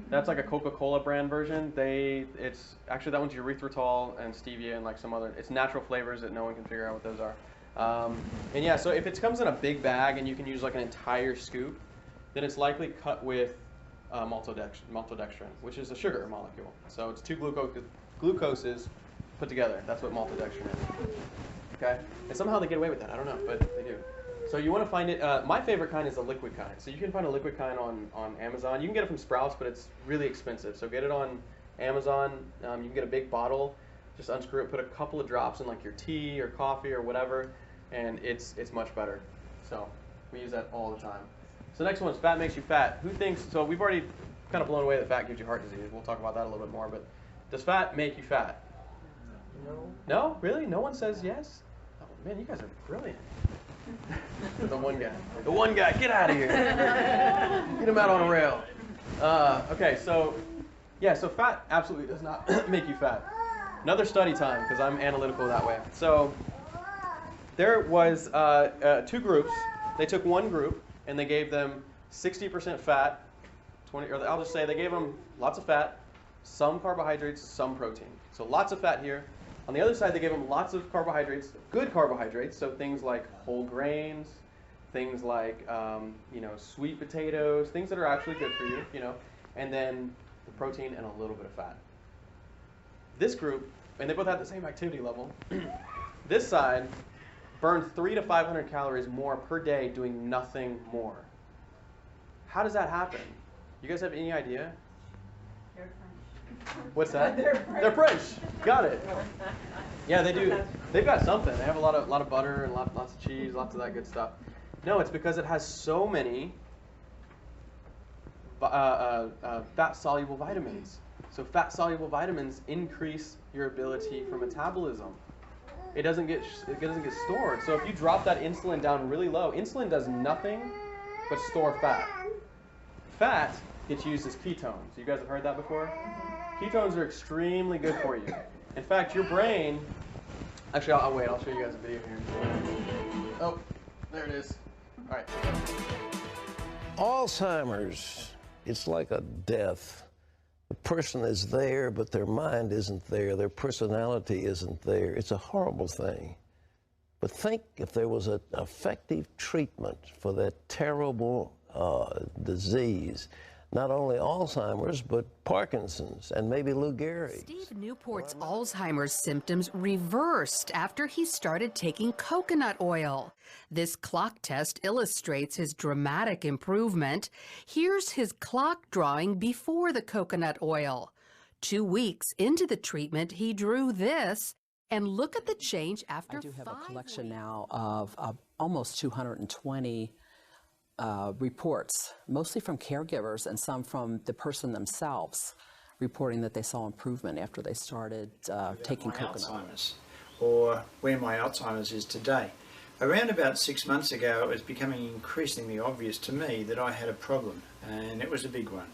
that's like a Coca-Cola brand version. It's actually that one's erythritol and stevia and like some other. It's natural flavors that no one can figure out what those are. And yeah, so if it comes in a big bag and you can use like an entire scoop, then it's likely cut with maltodextrin, which is a sugar molecule. So it's two glucoses put together. That's what maltodextrin is. Okay, and somehow they get away with that. I don't know, but they do. So you want to find it. My favorite kind is a liquid kind. So you can find a liquid kind on Amazon. You can get it from Sprouts, but it's really expensive. So get it on Amazon. You can get a big bottle. Just unscrew it. Put a couple of drops in like your tea or coffee or whatever, and it's much better. So we use that all the time. So next one is fat makes you fat. Who thinks? So we've already kind of blown away that fat gives you heart disease. We'll talk about that a little bit more. But does fat make you fat? No. No, really? No one says yes. Oh man, you guys are brilliant. The one guy, get out of here. Get him out on a rail. Okay, so yeah, so fat absolutely does not make you fat. Another study time, because I'm analytical that way. So there was two groups. They took one group and they gave them 60% fat, 20, or I'll just say they gave them lots of fat, some carbohydrates, some protein. So lots of fat here. On the other side, they gave them lots of carbohydrates, good carbohydrates, so things like whole grains, things like sweet potatoes, things that are actually good for you, and then the protein and a little bit of fat. This group, and they both had the same activity level, this side burned 300 to 500 calories more per day doing nothing more. How does that happen? You guys have any idea? What's that? They're French. Got it. Yeah, they do. They've got something. They have a lot of butter and lots of cheese, lots of that good stuff. No, it's because it has so many fat-soluble vitamins. So fat-soluble vitamins increase your ability for metabolism. It doesn't get stored. So if you drop that insulin down really low, insulin does nothing but store fat. Fat gets used as ketones. You guys have heard that before? Ketones are extremely good for you. In fact, your brain... Actually, I'll wait. I'll show you guys a video here. Oh, there it is. All right. Alzheimer's, it's like a death. The person is there, but their mind isn't there. Their personality isn't there. It's a horrible thing. But think if there was an effective treatment for that terrible disease, not only Alzheimer's, but Parkinson's and maybe Lou Gehrig. Steve Newport's Alzheimer's symptoms reversed after he started taking coconut oil. This clock test illustrates his dramatic improvement. Here's his clock drawing before the coconut oil. 2 weeks into the treatment, he drew this, and look at the change after 5 weeks. I do have a collection now of almost 220 reports, mostly from caregivers and some from the person themselves, reporting that they saw improvement after they started taking coconut Alzheimer's, or where my Alzheimer's is today. Around about 6 months ago, it was becoming increasingly obvious to me that I had a problem, and it was a big one.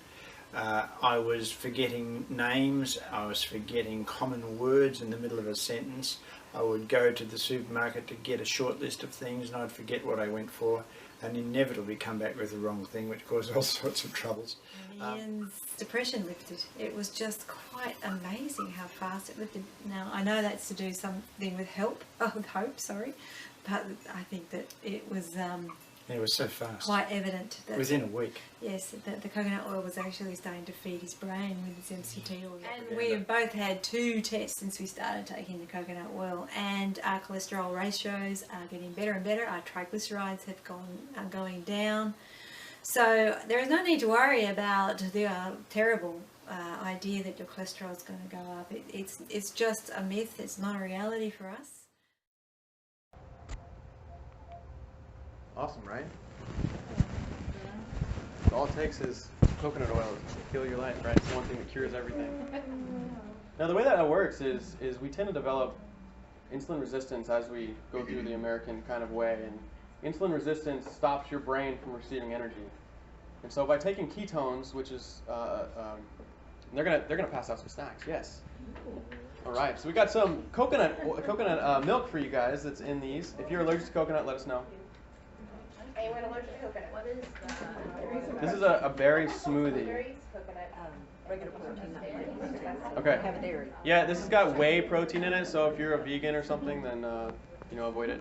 I was forgetting names, I was forgetting common words in the middle of a sentence. I would go to the supermarket to get a short list of things and I'd forget what I went for, and inevitably come back with the wrong thing, which caused all sorts of troubles. Ian's depression lifted. It was just quite amazing how fast it lifted. Now, I know that's to do something with hope, but I think that it was so fast. Quite evident that within a week. Yes, that the coconut oil was actually starting to feed his brain with his MCT oil. And we have both had 2 tests since we started taking the coconut oil, and our cholesterol ratios are getting better and better. Our triglycerides are going down. So there is no need to worry about the terrible idea that your cholesterol is going to go up. It's just a myth. It's not a reality for us. Awesome, right? All it takes is coconut oil to kill your life, right? It's the one thing that cures everything. Now, the way that works is we tend to develop insulin resistance as we go through the American kind of way, and insulin resistance stops your brain from receiving energy. And so by taking ketones, which is they're gonna pass out some snacks. Yes. All right. So we got some coconut milk for you guys. That's in these. If you're allergic to coconut, let us know. Anyone allergic to coconut? What is that? This is a berry smoothie. Berries, coconut, regular protein. Okay. Have a dairy. Yeah, this has got whey protein in it, so if you're a vegan or something, then avoid it.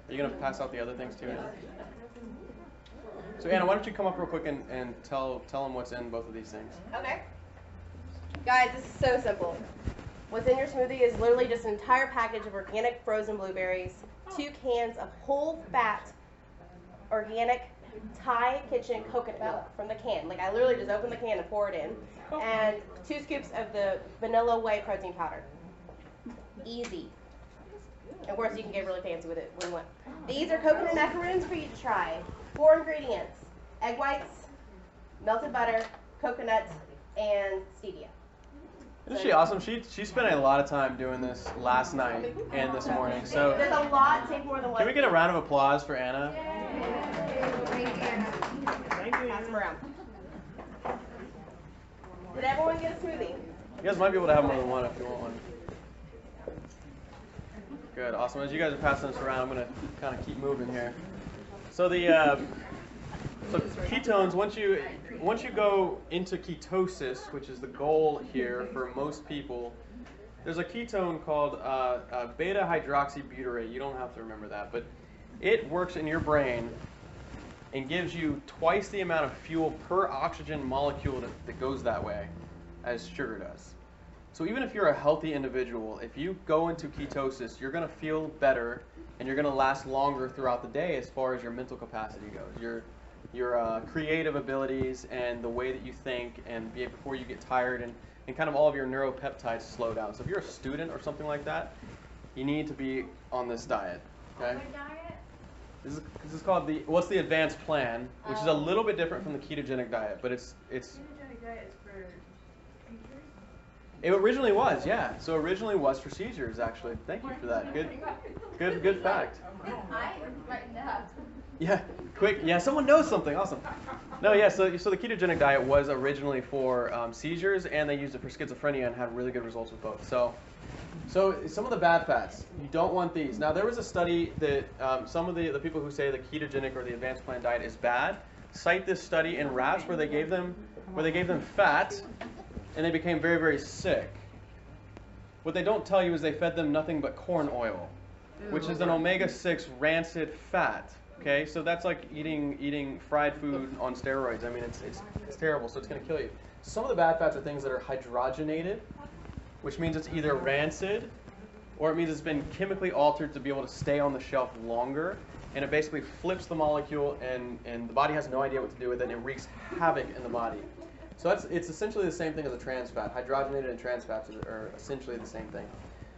Are you gonna pass out the other things too? Anna? So Anna, why don't you come up real quick and tell them what's in both of these things? Okay. Guys, this is so simple. What's in your smoothie is literally just an entire package of organic frozen blueberries, 2 cans of whole fat organic Thai kitchen coconut milk from the can. Like, I literally just open the can and pour it in. And 2 scoops of the vanilla whey protein powder. Easy. Of course, you can get really fancy with it when you want. These are coconut macaroons for you to try. 4 ingredients: egg whites, melted butter, coconut, and stevia. Isn't she awesome? She spent a lot of time doing this last night and this morning. So there's a lot. Take more than one. Can we get a round of applause for Anna? Pass them around. Did everyone get a smoothie? You guys might be able to have more than one if you want one. Good, awesome. As you guys are passing this around, I'm going to kind of keep moving here. So the so ketones, once you go into ketosis, which is the goal here for most people, there's a ketone called beta hydroxybutyrate. You don't have to remember that, but it works in your brain and gives you twice the amount of fuel per oxygen molecule that goes that way as sugar does. So even if you're a healthy individual, if you go into ketosis, you're going to feel better and you're going to last longer throughout the day as far as your mental capacity goes. Your creative abilities and the way that you think and before you get tired and kind of all of your neuropeptides slow down. So if you're a student or something like that, you need to be on this diet. Okay? This is called what's the advanced plan, which is a little bit different from the ketogenic diet, but it's Ketogenic diet is for it originally was, yeah. So originally was for seizures, actually. Thank you for that. Good fact. Yeah, quick. Yeah, someone knows something. Awesome. No, yeah. So the ketogenic diet was originally for seizures, and they used it for schizophrenia and had really good results with both. So some of the bad fats, you don't want these. Now there was a study that some of the people who say the ketogenic or the advanced plan diet is bad cite this study in rats where they gave them fat, and they became very, very sick. What they don't tell you is they fed them nothing but corn oil, which is an omega-6 rancid fat. Okay, so that's like eating fried food on steroids. I mean, it's terrible. So it's going to kill you. Some of the bad fats are things that are hydrogenated, which means it's either rancid or it means it's been chemically altered to be able to stay on the shelf longer, and it basically flips the molecule, and the body has no idea what to do with it, and it wreaks havoc in the body. So it's essentially the same thing as a trans fat. Hydrogenated and trans fats are essentially the same thing.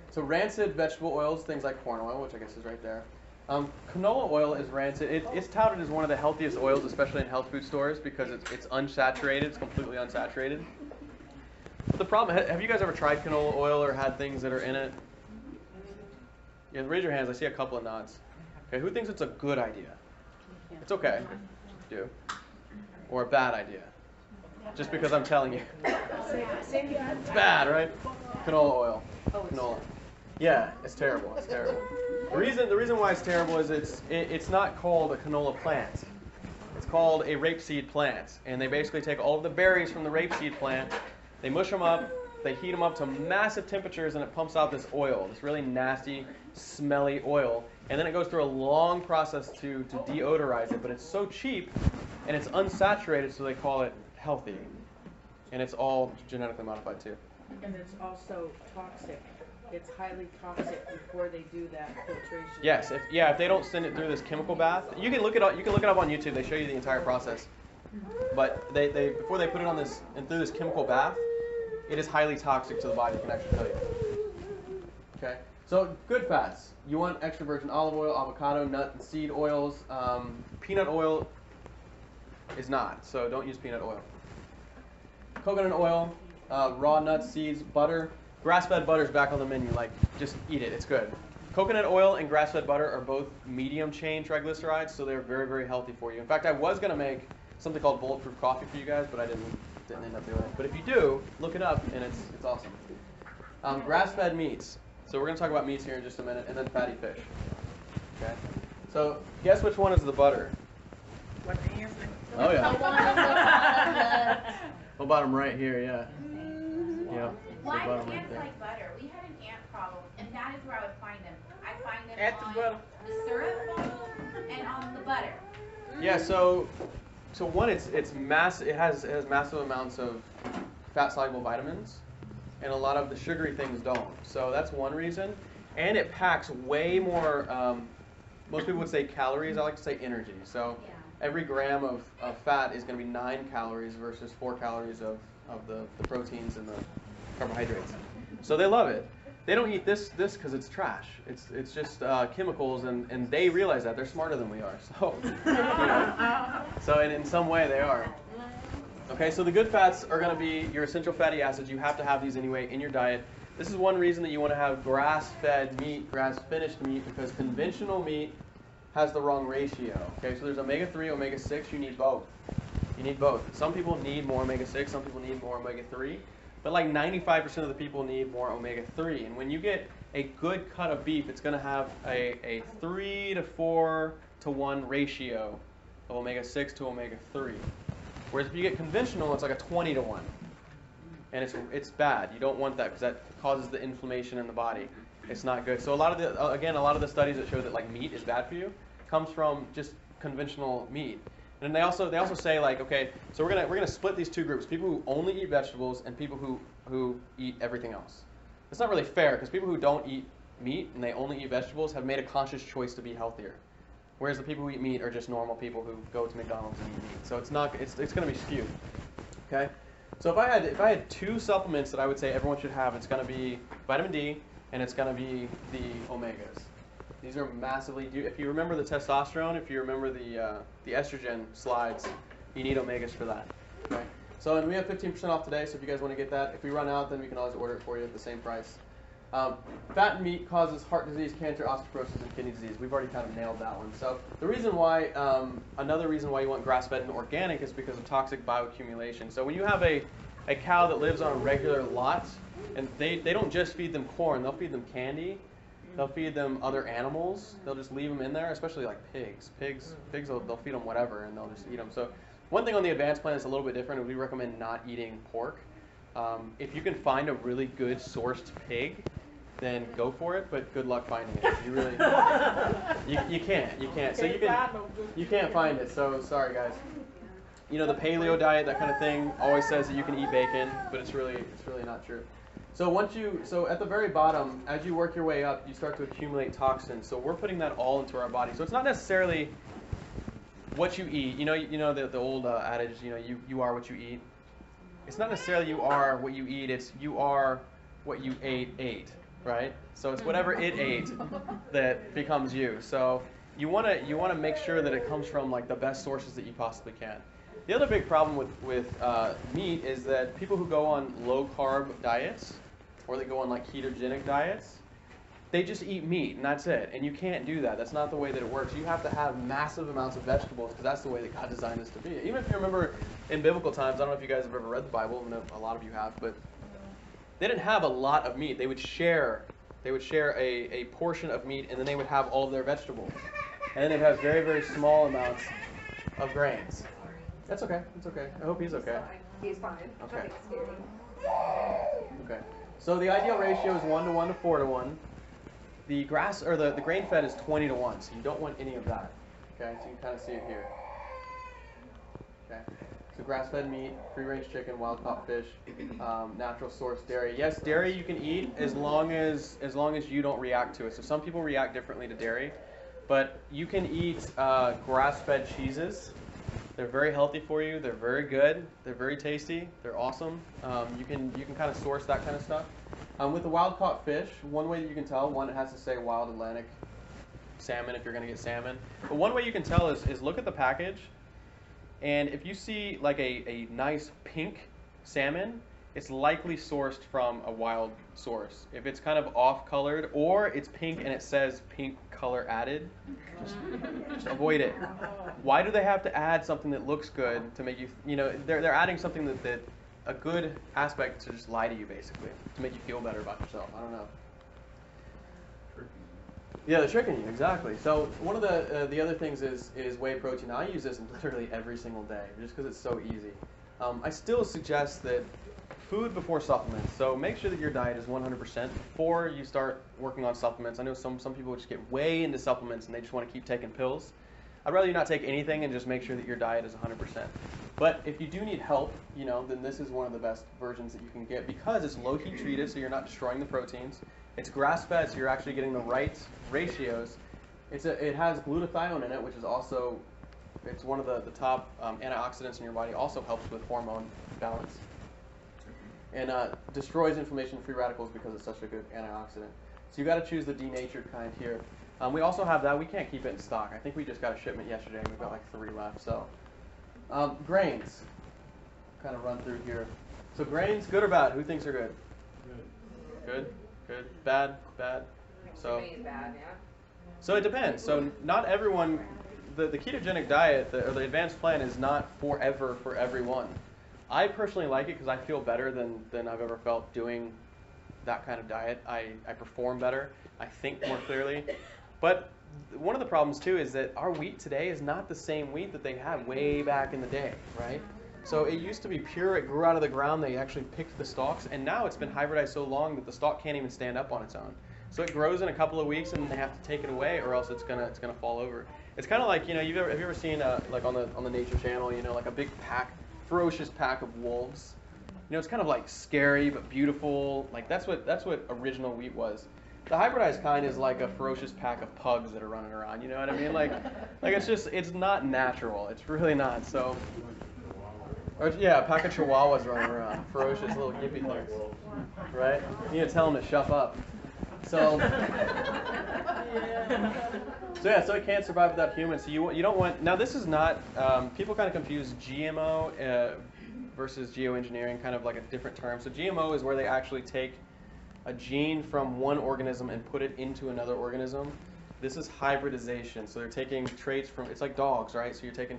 So rancid vegetable oils, things like corn oil, which I guess is right there. Canola oil is rancid. It's touted as one of the healthiest oils, especially in health food stores, because it's unsaturated. It's completely unsaturated. But the problem, have you guys ever tried canola oil or had things that are in it? Yeah, raise your hands. I see a couple of nods. Okay, who thinks it's a good idea? It's okay. Do. Or a bad idea. Just because I'm telling you. It's bad, right? Canola oil. Canola. Yeah, it's terrible. It's terrible. The reason why it's terrible is it's not called a canola plant. It's called a rapeseed plant. And they basically take all of the berries from the rapeseed plant, they mush them up, they heat them up to massive temperatures, and it pumps out this oil, this really nasty, smelly oil. And then it goes through a long process to deodorize it. But it's so cheap, and it's unsaturated, so they call it healthy. And it's all genetically modified too. And it's also toxic. It's highly toxic before they do that filtration. Yes, if they don't send it through this chemical bath, you can look it up. You can look it up on YouTube. They show you the entire process. But they before they put it on this and through this chemical bath, it is highly toxic to the body. I can actually tell you. Okay. So good fats. You want extra virgin olive oil, avocado, nut, and seed oils. Peanut oil is not. So don't use peanut oil. Coconut oil, raw nuts, seeds, butter. Grass-fed butter is back on the menu. Like, just eat it. It's good. Coconut oil and grass-fed butter are both medium-chain triglycerides, so they're very, very healthy for you. In fact, I was going to make something called bulletproof coffee for you guys, but I didn't end up doing it. But if you do, look it up, and it's awesome. Grass-fed meats. So we're going to talk about meats here in just a minute, and then fatty fish. Okay. So guess which one is the butter? What the answer? Oh yeah. What about them right here? Yeah. Yeah. Why do ants like butter? We had an ant problem, and that is where I would find them. I find them At the on bottom. the syrup bottle and on the butter. Yeah. So one, it's mass. It has massive amounts of fat-soluble vitamins, and a lot of the sugary things don't. So that's one reason. And it packs way more. Most people would say calories. I like to say energy. So every gram of fat is going to be 9 calories versus 4 calories of the proteins and the carbohydrates. So they love it. They don't eat this because it's trash. It's just chemicals, and they realize that. They're smarter than we are. So, so in some way they are. Okay, so the good fats are going to be your essential fatty acids. You have to have these anyway in your diet. This is one reason that you want to have grass-fed meat, grass-finished meat, because conventional meat has the wrong ratio. Okay, so there's omega-3, omega-6, you need both. You need both. Some people need more omega-6, some people need more omega-3, but like 95% of the people need more omega-3. And when you get a good cut of beef, it's going to have a 3 to 4 to 1 ratio of omega-6 to omega-3. Whereas if you get conventional, it's like a 20 to 1. And it's bad. You don't want that because that causes the inflammation in the body. It's not good. So a lot of the studies that show that like meat is bad for you comes from just conventional meat. And they also say like, okay, so we're gonna split these two groups: people who only eat vegetables and people who eat everything else. It's not really fair because people who don't eat meat and they only eat vegetables have made a conscious choice to be healthier, whereas the people who eat meat are just normal people who go to McDonald's and eat meat. So it's gonna be skewed. Okay. So if I had two supplements that I would say everyone should have, it's gonna be vitamin D and it's gonna be the omegas. These are massively. If you remember the testosterone, if you remember the estrogen slides, you need omegas for that. Okay. So and we have 15% off today. So if you guys want to get that, if we run out, then we can always order it for you at the same price. Fat and meat causes heart disease, cancer, osteoporosis, and kidney disease. We've already kind of nailed that one. So the reason why, another reason why you want grass-fed and organic is because of toxic bioaccumulation. So when you have a cow that lives on a regular lot, and they don't just feed them corn, they'll feed them candy. They'll feed them other animals. They'll just leave them in there, especially like pigs. Pigs, they'll feed them whatever, and they'll just eat them. So one thing on the advanced plan that's a little bit different is we recommend not eating pork. If you can find a really good sourced pig, then go for it. But good luck finding it. You really, you can't. So you can't find it. So sorry, guys. You know the paleo diet, that kind of thing, always says that you can eat bacon, but it's really not true. So at the very bottom, as you work your way up, you start to accumulate toxins. So we're putting that all into our body. So it's not necessarily what you eat. You know the old adage, you are what you eat. It's not necessarily you are what you eat. It's you are what you ate, right? So it's whatever it ate that becomes you. So you want to make sure that it comes from like the best sources that you possibly can. The other big problem with meat is that people who go on low carb diets or they go on like ketogenic diets, they just eat meat and that's it. And you can't do that. That's not the way that it works. You have to have massive amounts of vegetables because that's the way that God designed us to be. Even if you remember in biblical times, I don't know if you guys have ever read the Bible, I know a lot of you have, but they didn't have a lot of meat. They would share a portion of meat and then they would have all of their vegetables. And then they'd have very, very small amounts of grains. That's okay. It's okay. I hope he's okay. He's fine. Okay. Scary. Okay. So the ideal ratio is 1 to 1 to 4 to 1. The the grain fed is 20 to 1, so you don't want any of that. Okay, so you can kind of see it here. Okay. So grass-fed meat, free-range chicken, wild-caught fish, natural source dairy. Yes, dairy you can eat as long as you don't react to it. So some people react differently to dairy, but you can eat grass-fed cheeses. They're very healthy for you. They're very good. They're very tasty. They're awesome. You can kind of source that kind of stuff. With the wild-caught fish, one way that you can tell, one, it has to say wild Atlantic salmon if you're going to get salmon. But one way you can tell is look at the package, and if you see like a nice pink salmon, it's likely sourced from a wild source. If it's kind of off-colored or it's pink and it says pink color added, just avoid it. Why do they have to add something that looks good to make you, they're adding something that a good aspect to just lie to you, basically, to make you feel better about yourself. I don't know. Yeah, they're tricking you, exactly. So one of the other things is whey protein. Now, I use this literally every single day just because it's so easy. I still suggest that food before supplements. So make sure that your diet is 100% before you start working on supplements. I know some people just get way into supplements and they just want to keep taking pills. I'd rather you not take anything and just make sure that your diet is 100%. But if you do need help, then this is one of the best versions that you can get because it's low heat treated, so you're not destroying the proteins. It's grass-fed, so you're actually getting the right ratios. It has glutathione in it, which is also, it's one of the top antioxidants in your body. Also helps with hormone balance. And destroys inflammation-free radicals because it's such a good antioxidant. So you got to choose the denatured kind here. We also have that. We can't keep it in stock. I think we just got a shipment yesterday and we've got like 3 left. So grains, kind of run through here. So grains, good or bad? Who thinks they're good? Good. Good. Bad. Bad. So. For me, it's bad, yeah. So it depends. So not everyone, the ketogenic diet or the advanced plan is not forever for everyone. I personally like it because I feel better than I've ever felt doing that kind of diet. I perform better. I think more clearly. But one of the problems too is that our wheat today is not the same wheat that they had way back in the day, right? So it used to be pure, it grew out of the ground, they actually picked the stalks, and now it's been hybridized so long that the stalk can't even stand up on its own. So it grows in a couple of weeks and then they have to take it away or else it's gonna fall over. It's kind of like, have you ever seen like on the Nature Channel, like a big ferocious pack of wolves? It's kind of like scary but beautiful. Like that's what original wheat was. The hybridized kind is like a ferocious pack of pugs that are running around. You know what I mean? Like it's not natural. It's really not. So, yeah, a pack of chihuahuas running around, ferocious little yippy things, right? You need to tell them to shut up. So so it can't survive without humans. So you don't want. Now this is not. People kind of confuse GMO versus geoengineering, kind of like a different term. So GMO is where they actually take a gene from one organism and put it into another organism. This is hybridization. So they're taking traits from, it's like dogs, right? So you're taking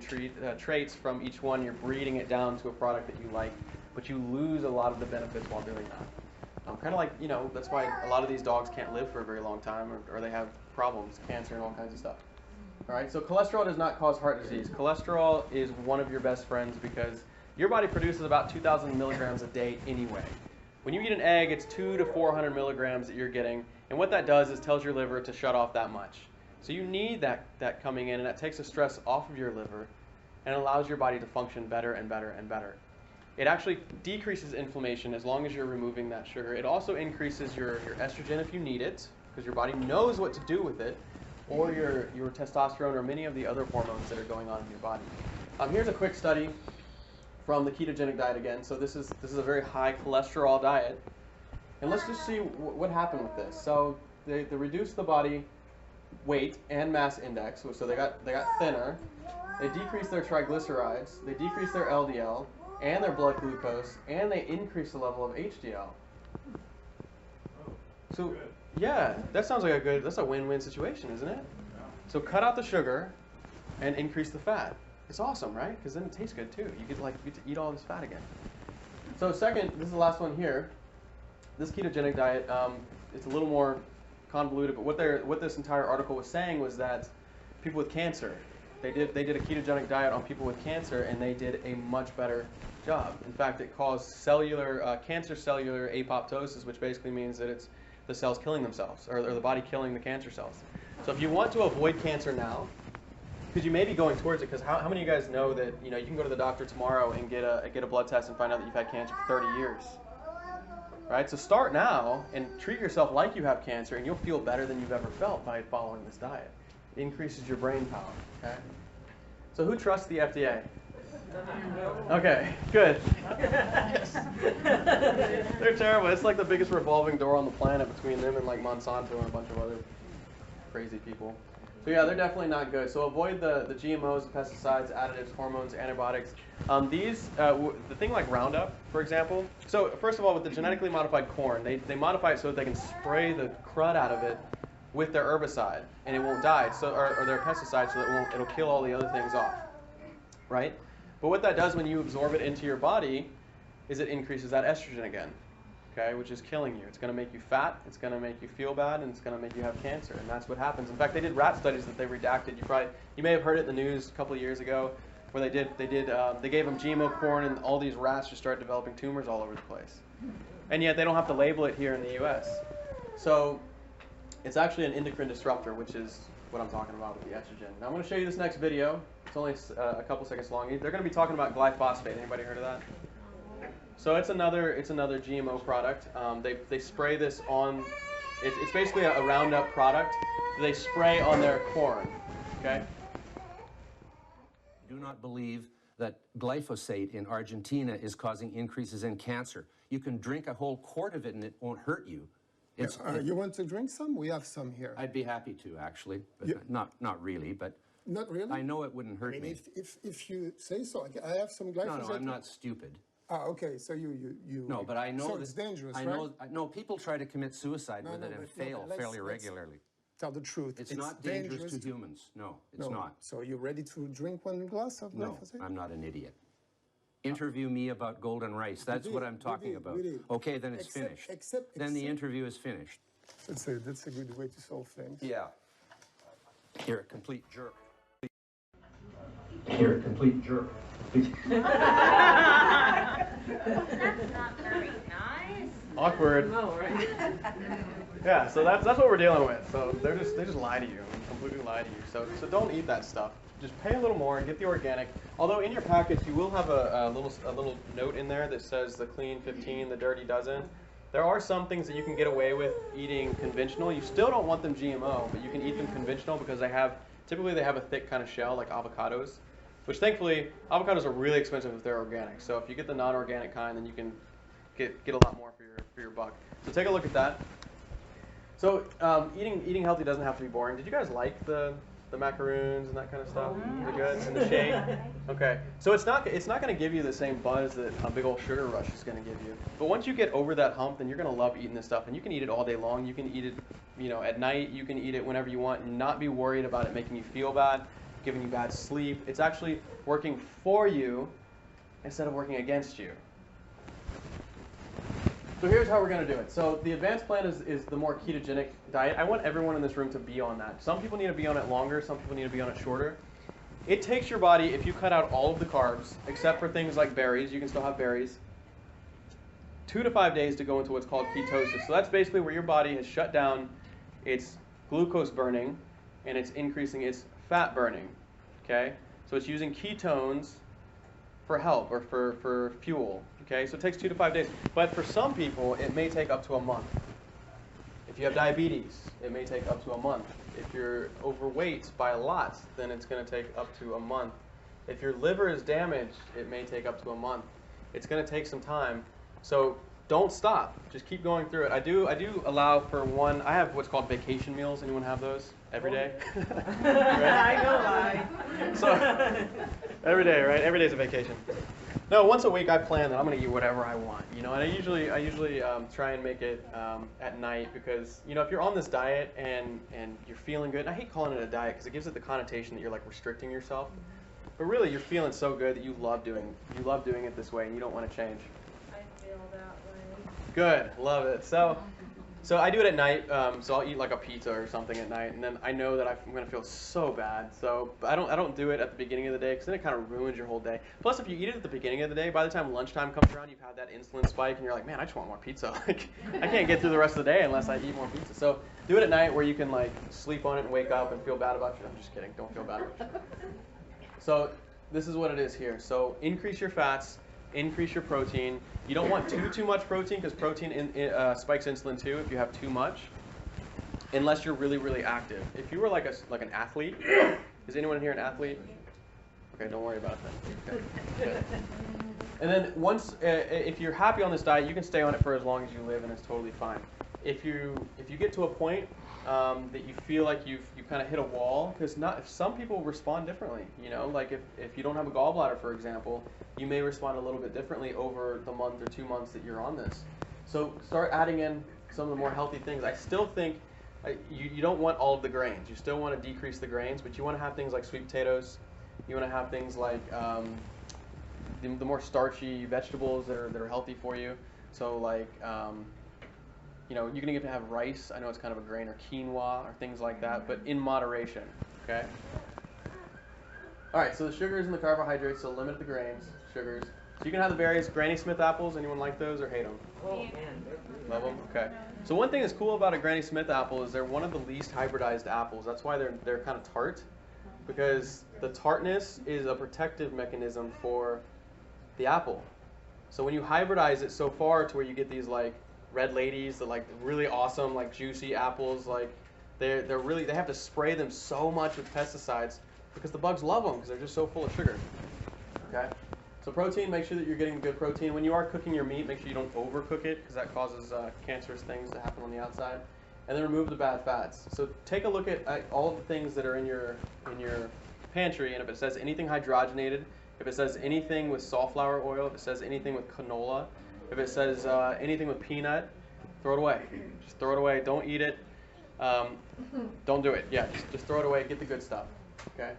traits from each one, you're breeding it down to a product that you like, but you lose a lot of the benefits while doing that. Kind of like, that's why a lot of these dogs can't live for a very long time, or they have problems, cancer and all kinds of stuff. All right, so cholesterol does not cause heart disease. Cholesterol is one of your best friends because your body produces about 2,000 milligrams a day anyway. When you eat an egg, it's 200 to 400 milligrams that you're getting, and what that does is tells your liver to shut off that much. So you need that coming in, and that takes the stress off of your liver and allows your body to function better and better and better. It actually decreases inflammation as long as you're removing that sugar. It also increases your estrogen if you need it, because your body knows what to do with it, or your testosterone or many of the other hormones that are going on in your body. Here's a quick study from the ketogenic diet again. So this is a very high cholesterol diet. And let's just see what happened with this. So they reduced the body weight and mass index. So they got thinner. They decreased their triglycerides. They decreased their LDL and their blood glucose, and they increased the level of HDL. So yeah, that sounds like that's a win-win situation, isn't it? So cut out the sugar and increase the fat. It's awesome, right? Because then it tastes good too. You get to eat all this fat again. So second, this is the last one here. This ketogenic diet, it's a little more convoluted, but what this entire article was saying was that people with cancer, they did a ketogenic diet on people with cancer, and they did a much better job. In fact, it caused cancer cellular apoptosis, which basically means that it's the cells killing themselves, or the body killing the cancer cells. So if you want to avoid cancer now, because you may be going towards it, because how many of you guys know that you can go to the doctor tomorrow and get a blood test and find out that you've had cancer for 30 years, right? So start now and treat yourself like you have cancer, and you'll feel better than you've ever felt by following this diet. It increases your brain power. Okay. So who trusts the FDA? Okay, good. They're terrible. It's like the biggest revolving door on the planet between them and like Monsanto and a bunch of other crazy people. So yeah, they're definitely not good. So avoid the GMOs, pesticides, additives, hormones, antibiotics. The thing like Roundup, for example. So first of all, with the genetically modified corn, they modify it so that they can spray the crud out of it with their herbicide, and it won't die. So or their pesticide, so that it'll kill all the other things off, right? But what that does when you absorb it into your body is it increases that estrogen again. Okay, which is killing you. It's going to make you fat, it's going to make you feel bad, and it's going to make you have cancer, and that's what happens. In fact, they did rat studies that they redacted. You may have heard it in the news a couple of years ago, where they gave them GMO corn, and all these rats just started developing tumors all over the place. And yet they don't have to label it here in the U.S. So it's actually an endocrine disruptor, which is what I'm talking about with the estrogen. Now I'm going to show you this next video. It's only a couple seconds long. They're going to be talking about glyphosate. Anybody heard of that? So it's another GMO product. They spray this on. It's basically a Roundup product. They spray on their corn. Okay. Do not believe that glyphosate in Argentina is causing increases in cancer. You can drink a whole quart of it and it won't hurt you. You want to drink some? We have some here. I'd be happy to, actually, but not really. But not really. I know it wouldn't hurt me. If you say so, I have some glyphosate. No, I'm not stupid. Ah, okay. So you. No, but I know so it's dangerous, right? No, people try to commit suicide with it and fail fairly regularly. tell the truth. It's not dangerous to humans. No, it's not. So you're ready to drink one glass of glyphosate? No, I'm not an idiot. Interview me about golden rice. That's what I'm talking about. Okay, then it's finished. Then the interview is finished. That's a good way to solve things. Yeah. You're a complete jerk. You're a complete jerk. That's not very nice. Awkward. No, right? Yeah, so that's what we're dealing with. So they just lie to you, completely lie to you. So don't eat that stuff. Just pay a little more and get the organic. Although in your package you will have a little note in there that says the clean 15, the dirty doesn't. There are some things that you can get away with eating conventional. You still don't want them GMO, but you can eat them conventional because typically they have a thick kind of shell like avocados, which thankfully avocados are really expensive if they're organic. So if you get the non-organic kind, then you can get a lot more for your buck. So take a look at that. So eating healthy doesn't have to be boring. Did you guys like the macaroons and that kind of stuff? The goods and the shake? Okay. So it's not going to give you the same buzz that a big old sugar rush is going to give you. But once you get over that hump, then you're going to love eating this stuff, and you can eat it all day long. You can eat it, at night. You can eat it whenever you want, and not be worried about it making you feel bad, giving you bad sleep. It's actually working for you instead of working against you. So here's how we're going to do it. So the advanced plan is the more ketogenic diet. I want everyone in this room to be on that. Some people need to be on it longer. Some people need to be on it shorter. It takes your body, if you cut out all of the carbs, except for things like berries, you can still have berries, 2 to 5 days to go into what's called ketosis. So that's basically where your body has shut down its glucose burning and it's increasing its fat burning. Okay? So it's using ketones for help or for fuel. Okay, so it takes 2 to 5 days. But for some people, it may take up to a month. If you have diabetes, it may take up to a month. If you're overweight by a lot, then it's going to take up to a month. If your liver is damaged, it may take up to a month. It's going to take some time. So don't stop. Just keep going through it. I do allow for one. I have what's called vacation meals. Anyone have those every day? I know. So every day, right? Every day is a vacation. No, once a week I plan that I'm going to eat whatever I want, and I usually try and make it at night because, if you're on this diet and you're feeling good, and I hate calling it a diet because it gives it the connotation that you're like restricting yourself, but really you're feeling so good that you love doing it this way and you don't want to change. I feel that way. Good, love it. So I do it at night, so I'll eat like a pizza or something at night, and then I know that I'm going to feel so bad. So I don't do it at the beginning of the day because then it kind of ruins your whole day. Plus, if you eat it at the beginning of the day, by the time lunchtime comes around, you've had that insulin spike, and you're like, man, I just want more pizza. Like, I can't get through the rest of the day unless I eat more pizza. So do it at night where you can like sleep on it and wake up and feel bad about yourself. I'm just kidding. Don't feel bad about yourself. So this is what it is here. So increase your fats. Increase your protein. You don't want too much protein because protein spikes insulin too if you have too much, unless you're really, really active. If you were like an athlete, is anyone here an athlete? Okay, don't worry about that. Okay. Good. And then once, if you're happy on this diet, you can stay on it for as long as you live, and it's totally fine. If you get to a point that you feel like you've kind of hit a wall, because some people respond differently. Like if you don't have a gallbladder, for example, you may respond a little bit differently over the month or 2 months that you're on this. So start adding in some of the more healthy things. I still think you don't want all of the grains. You still want to decrease the grains, but you want to have things like sweet potatoes. You want to have things like the more starchy vegetables that are healthy for you. So like you can even have rice. I know it's kind of a grain, or quinoa, or things like that, but in moderation. Okay. All right. So the sugars and the carbohydrates. So limit the grains, sugars. So you can have the berries. Granny Smith apples. Anyone like those or hate them? Oh, man. Love them? Okay. So one thing that's cool about a Granny Smith apple is they're one of the least hybridized apples. That's why they're kind of tart, because the tartness is a protective mechanism for the apple. So when you hybridize it so far to where you get these like red ladies, the like really awesome like juicy apples, like they have to spray them so much with pesticides because the bugs love them because they're just so full of sugar. Okay. So protein, make sure that you're getting good protein. When you are cooking your meat, make sure you don't overcook it because that causes cancerous things to happen on the outside. And then remove the bad fats. So take a look at all of the things that are in your pantry, and if it says anything hydrogenated, if it says anything with safflower oil, if it says anything with canola, if it says anything with peanut, throw it away. Just throw it away. Don't eat it. Don't do it. Yeah, just throw it away. Get the good stuff. Okay.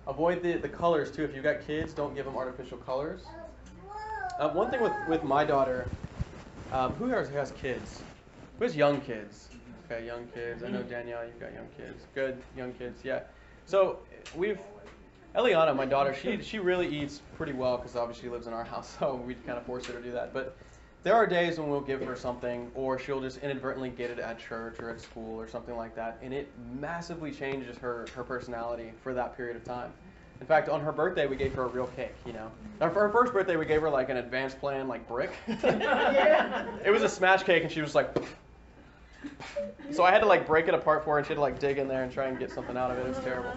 Avoid the colors too. If you've got kids, don't give them artificial colors. One thing with my daughter, who has kids? Who has young kids? Okay, young kids. I know Danielle, you've got young kids. Good, young kids. Yeah. So Eliana, my daughter, she really eats pretty well because obviously she lives in our house, so we kind of force her to do that. But there are days when we'll give her something, or she'll just inadvertently get it at church or at school or something like that, and it massively changes her personality for that period of time. In fact, on her birthday, we gave her a real cake, you know. For her first birthday, we gave her like an advanced plan, like brick. It was a smash cake, and she was like... So I had to like break it apart for her, and she had to like dig in there and try and get something out of it. It was terrible.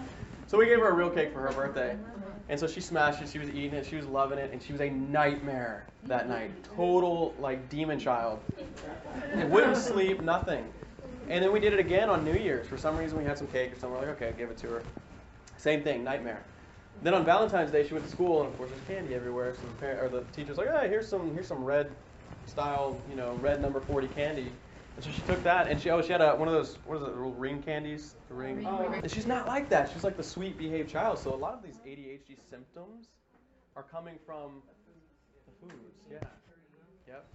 So we gave her a real cake for her birthday. And so she smashed it, she was eating it, she was loving it, and she was a nightmare that night. Total like demon child. It wouldn't sleep, nothing. And then we did it again on New Year's. For some reason we had some cake or something. We're like, okay, I gave it to her. Same thing, nightmare. Then on Valentine's Day, she went to school, and of course there's candy everywhere. So the teacher's like, hey, here's some red style, you know, red number 40 candy. And so she took that, and she had one of those, what is it, little ring candies? The ring. And she's not like that. She's like the sweet behaved child. So a lot of these ADHD symptoms are coming from the foods. Yeah. Yep.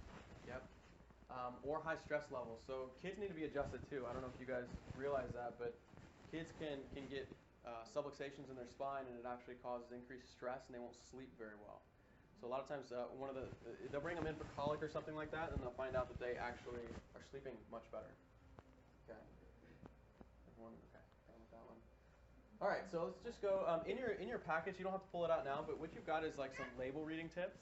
Or high stress levels. So kids need to be adjusted too. I don't know if you guys realize that, but kids can get subluxations in their spine, and it actually causes increased stress, and they won't sleep very well. So a lot of times, they'll bring them in for colic or something like that, and they'll find out that they actually are sleeping much better. Okay. Everyone, okay. Done with that one. All right. So let's just go in your package. You don't have to pull it out now, but what you've got is like some label reading tips.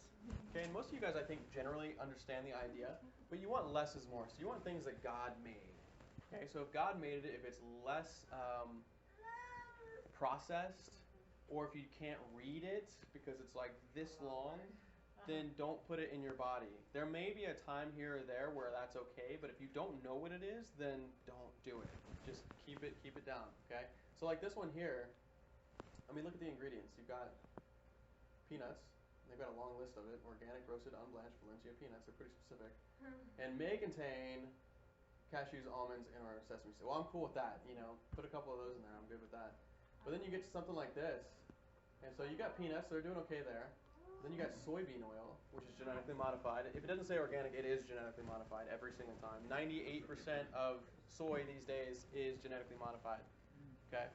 Okay. And most of you guys, I think, generally understand the idea, but you want less is more. So you want things that God made. Okay. So if God made it, if it's less processed, or if you can't read it because it's like this long, then don't put it in your body. There may be a time here or there where that's okay, but if you don't know what it is, then don't do it. Just keep it down, okay? So like this one here, I mean, look at the ingredients. You've got peanuts. They've got a long list of it. Organic, roasted, unblanched Valencia peanuts. They're pretty specific. And may contain cashews, almonds, and/or sesame seeds. Well, I'm cool with that, you know. Put a couple of those in there. I'm good with that. But then you get to something like this, and so you got peanuts, they're doing okay there. Then you got soybean oil, which is genetically modified. If it doesn't say organic, it is genetically modified every single time. 98% of soy these days is genetically modified. Okay.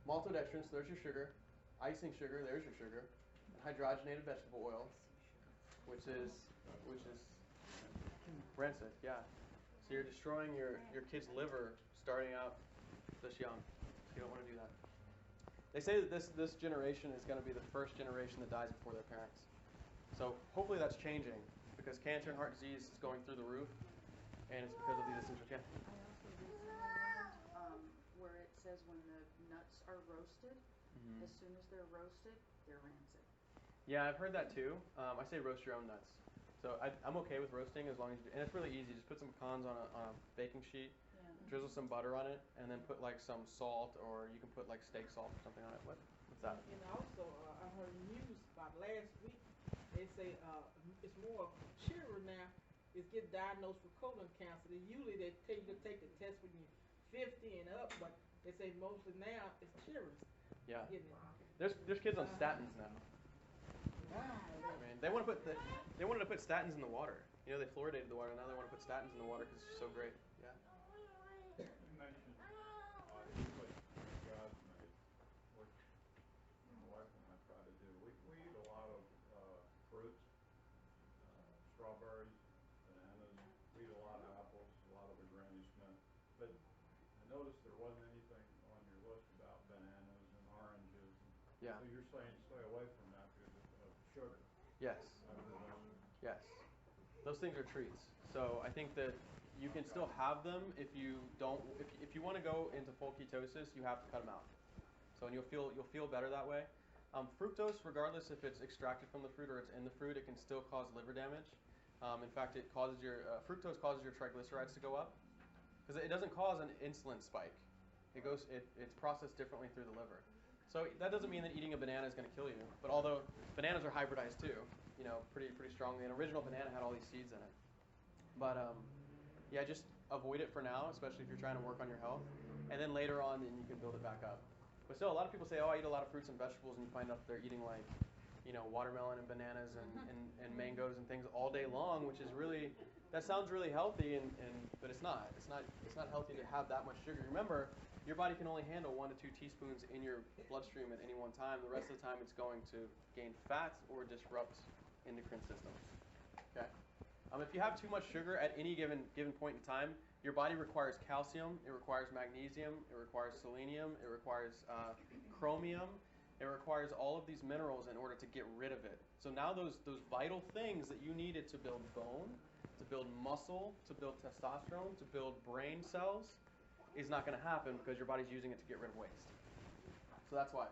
Maltodextrin, so there's your sugar. Icing sugar, there's your sugar. And hydrogenated vegetable oil, which is rancid, yeah. So you're destroying your kid's liver starting out this young. You don't want to do that. They say that this generation is going to be the first generation that dies before their parents. So hopefully that's changing, because cancer and heart disease is going through the roof, and it's because of these essential I also recently learned where it says when the nuts are roasted, as soon as they're roasted, they're rancid. Yeah, I've heard that too. I say roast your own nuts. So I'm okay with roasting as long as and it's really easy. Just put some pecans on a baking sheet. Drizzle some butter on it, and then put like some salt, or you can put like steak salt or something on it. What's that? And also, I heard news about last week. They say it's more children now is get diagnosed with colon cancer. Usually they tell you to take the test when you're 50 and up, but they say mostly now it's children. Yeah. There's kids on statins now. I mean, they wanted to put statins in the water. You know, they fluoridated the water. Now they want to put statins in the water because it's so great. Yeah. You mentioned what God made, which my wife and I try to do. We eat a lot of fruits, strawberries, bananas. We eat a lot of apples, a lot of the Granny Smith. But I noticed there wasn't anything on your list about bananas and oranges. Yeah. So you're saying stay away from that because of sugar. Yes. Yes. Those things are treats. So I think that you can still have them if you don't. If you want to go into full ketosis, you have to cut them out. So and you'll feel better that way. Fructose, regardless if it's extracted from the fruit or it's in the fruit, it can still cause liver damage. In fact, it causes fructose causes your triglycerides to go up because it doesn't cause an insulin spike. It's processed differently through the liver. So that doesn't mean that eating a banana is going to kill you. But although bananas are hybridized too, you know, pretty strongly. An original banana had all these seeds in it. But yeah, just avoid it for now, especially if you're trying to work on your health. And then later on, then you can build it back up. But still, a lot of people say, oh, I eat a lot of fruits and vegetables, and you find out they're eating like, watermelon and bananas and mangoes and things all day long, which is really, that sounds really healthy, but it's not. It's not healthy to have that much sugar. Remember, your body can only handle 1 to 2 teaspoons in your bloodstream at any one time. The rest of the time, it's going to gain fat or disrupt endocrine systems. Okay. If you have too much sugar at any given point in time, your body requires calcium, it requires magnesium, it requires selenium, it requires chromium, it requires all of these minerals in order to get rid of it. So now those vital things that you needed to build bone, to build muscle, to build testosterone, to build brain cells, is not going to happen because your body's using it to get rid of waste. So that's why.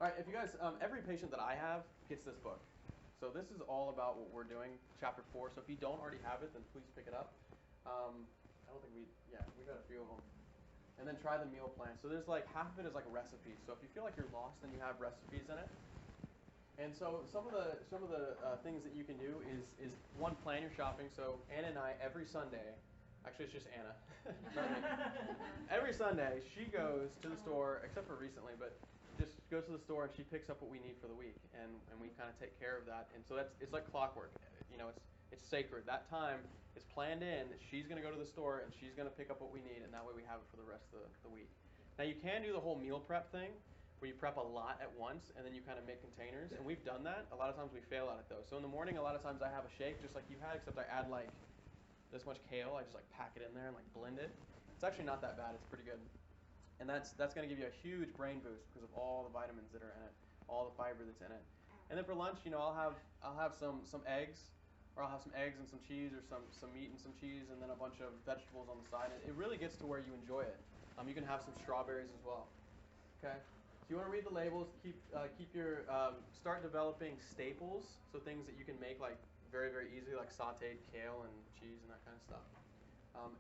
All right, if you guys, every patient that I have gets this book. So this is all about what we're doing, chapter 4. So if you don't already have it, then please pick it up. I don't think we got a few of them. And then try the meal plan. So there's like, half of it is like recipes. So if you feel like you're lost, then you have recipes in it. And so some of the things that you can do is one, plan your shopping. So Anna and I, every Sunday, actually it's just Anna, every Sunday she goes to the store, except for recently, but just goes to the store and she picks up what we need for the week, and we kind of take care of that. And so it's like clockwork. It's sacred. That time is planned in. She's going to go to the store and she's going to pick up what we need, and that way we have it for the rest of the week. Now you can do the whole meal prep thing, where you prep a lot at once and then you kind of make containers, and we've done that. A lot of times we fail at it though. So in the morning, a lot of times I have a shake just like you had, except I add like this much kale. I just like pack it in there and like blend it. It's actually not that bad. It's pretty good. And that's going to give you a huge brain boost because of all the vitamins that are in it, all the fiber that's in it. And then for lunch, I'll have some eggs, or I'll have some eggs and some cheese, or some meat and some cheese, and then a bunch of vegetables on the side. And it really gets to where you enjoy it. You can have some strawberries as well. Okay. So you want to read the labels. Keep your start developing staples, so things that you can make like very, very easily, like sautéed kale and cheese and that kind of stuff.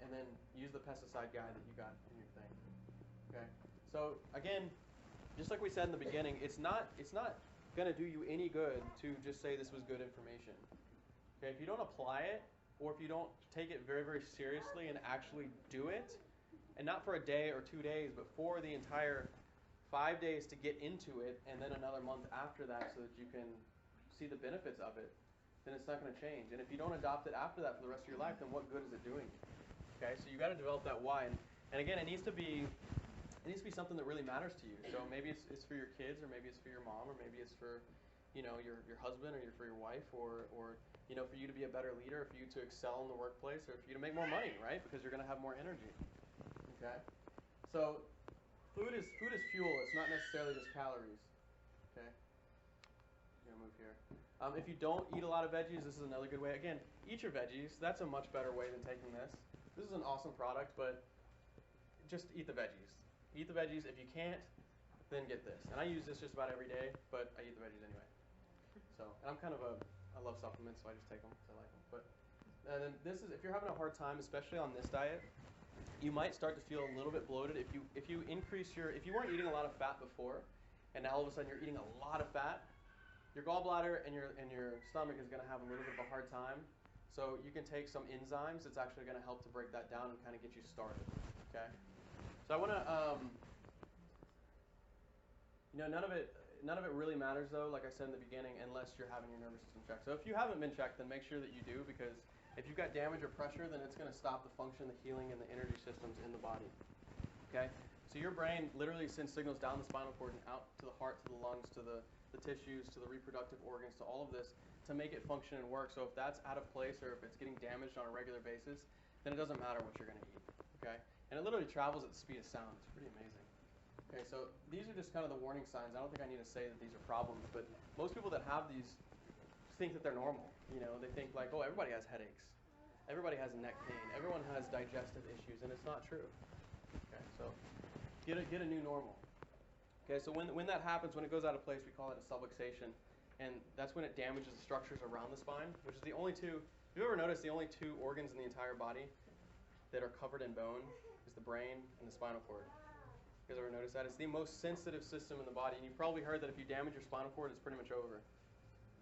And then use the pesticide guide that you got in your thing. Okay. So again, just like we said in the beginning, it's not going to do you any good to just say this was good information. Okay. If you don't apply it, or if you don't take it very, very seriously and actually do it, and not for a day or 2 days, but for the entire 5 days to get into it, and then another month after that so that you can see the benefits of it, then it's not going to change. And if you don't adopt it after that for the rest of your life, then what good is it doing you? Okay, so you got to develop that why. And again, it needs to be something that really matters to you. So maybe it's for your kids, or maybe it's for your mom, or maybe it's for your husband, or for your wife, or for you to be a better leader, or for you to excel in the workplace, or for you to make more money, right? Because you're going to have more energy. Okay, so food is fuel. It's not necessarily just calories. Okay, I'm gonna move here. If you don't eat a lot of veggies, this is another good way. Again, eat your veggies. That's a much better way than taking this. This is an awesome product, but just eat the veggies. Eat the veggies. If you can't, then get this. And I use this just about every day, but I eat the veggies anyway. So, and I love supplements, so I just take them because I like them. But and then this is, if you're having a hard time, especially on this diet, you might start to feel a little bit bloated if you if you weren't eating a lot of fat before, and now all of a sudden you're eating a lot of fat, your gallbladder and your stomach is going to have a little bit of a hard time. So you can take some enzymes that's actually going to help to break that down and kind of get you started. Okay. So I want to none of it really matters though, like I said in the beginning, unless you're having your nervous system checked. So if you haven't been checked, then make sure that you do, because if you've got damage or pressure, then it's going to stop the function, the healing, and the energy systems in the body. Okay? So your brain literally sends signals down the spinal cord and out to the heart, to the lungs, to the tissues, to the reproductive organs, to all of this to make it function and work. So if that's out of place, or if it's getting damaged on a regular basis, then it doesn't matter what you're going to eat. Okay? And it literally travels at the speed of sound. It's pretty amazing. Okay, so these are just kind of the warning signs. I don't think I need to say that these are problems, but most people that have these think that they're normal. They think like, oh, everybody has headaches. Everybody has neck pain. Everyone has digestive issues, and it's not true. Okay, so get a new normal. Okay, so when that happens, when it goes out of place, we call it a subluxation, and that's when it damages the structures around the spine, which is the only two. If you've ever noticed, the only two organs in the entire body that are covered in bone is the brain and the spinal cord. You guys ever noticed that? It's the most sensitive system in the body, and you've probably heard that if you damage your spinal cord, it's pretty much over.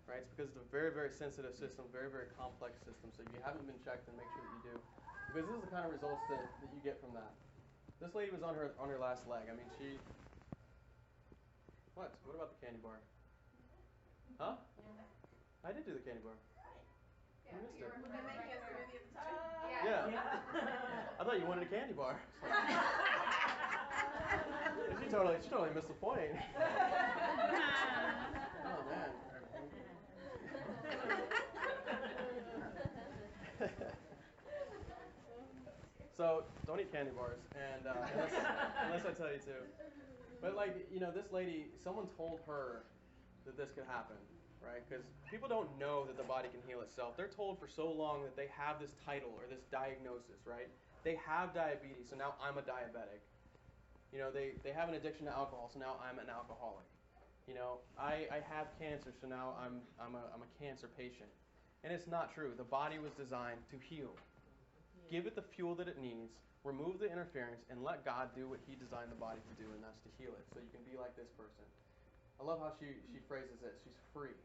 Right? It's because it's a very, very sensitive system, very, very complex system. So if you haven't been checked, then make sure that you do. Because this is the kind of results that you get from that. This lady was on her last leg. I mean, she... What? What about the candy bar? Huh? I did do the candy bar. You missed it. Yeah. I thought you wanted a candy bar. She totally missed the point. Oh man. So don't eat candy bars, and unless I tell you to. But like, you know, this lady, someone told her that this could happen, right? Because people don't know that the body can heal itself. They're told for so long that they have this title or this diagnosis, right? They have diabetes, so now I'm a diabetic. You know, they have an addiction to alcohol, so now I'm an alcoholic. You know, I have cancer, so now I'm a cancer patient. And it's not true. The body was designed to heal. Give it the fuel that it needs, remove the interference, and let God do what He designed the body to do, and that's to heal it. So you can be like this person. I love how she phrases it. She's free.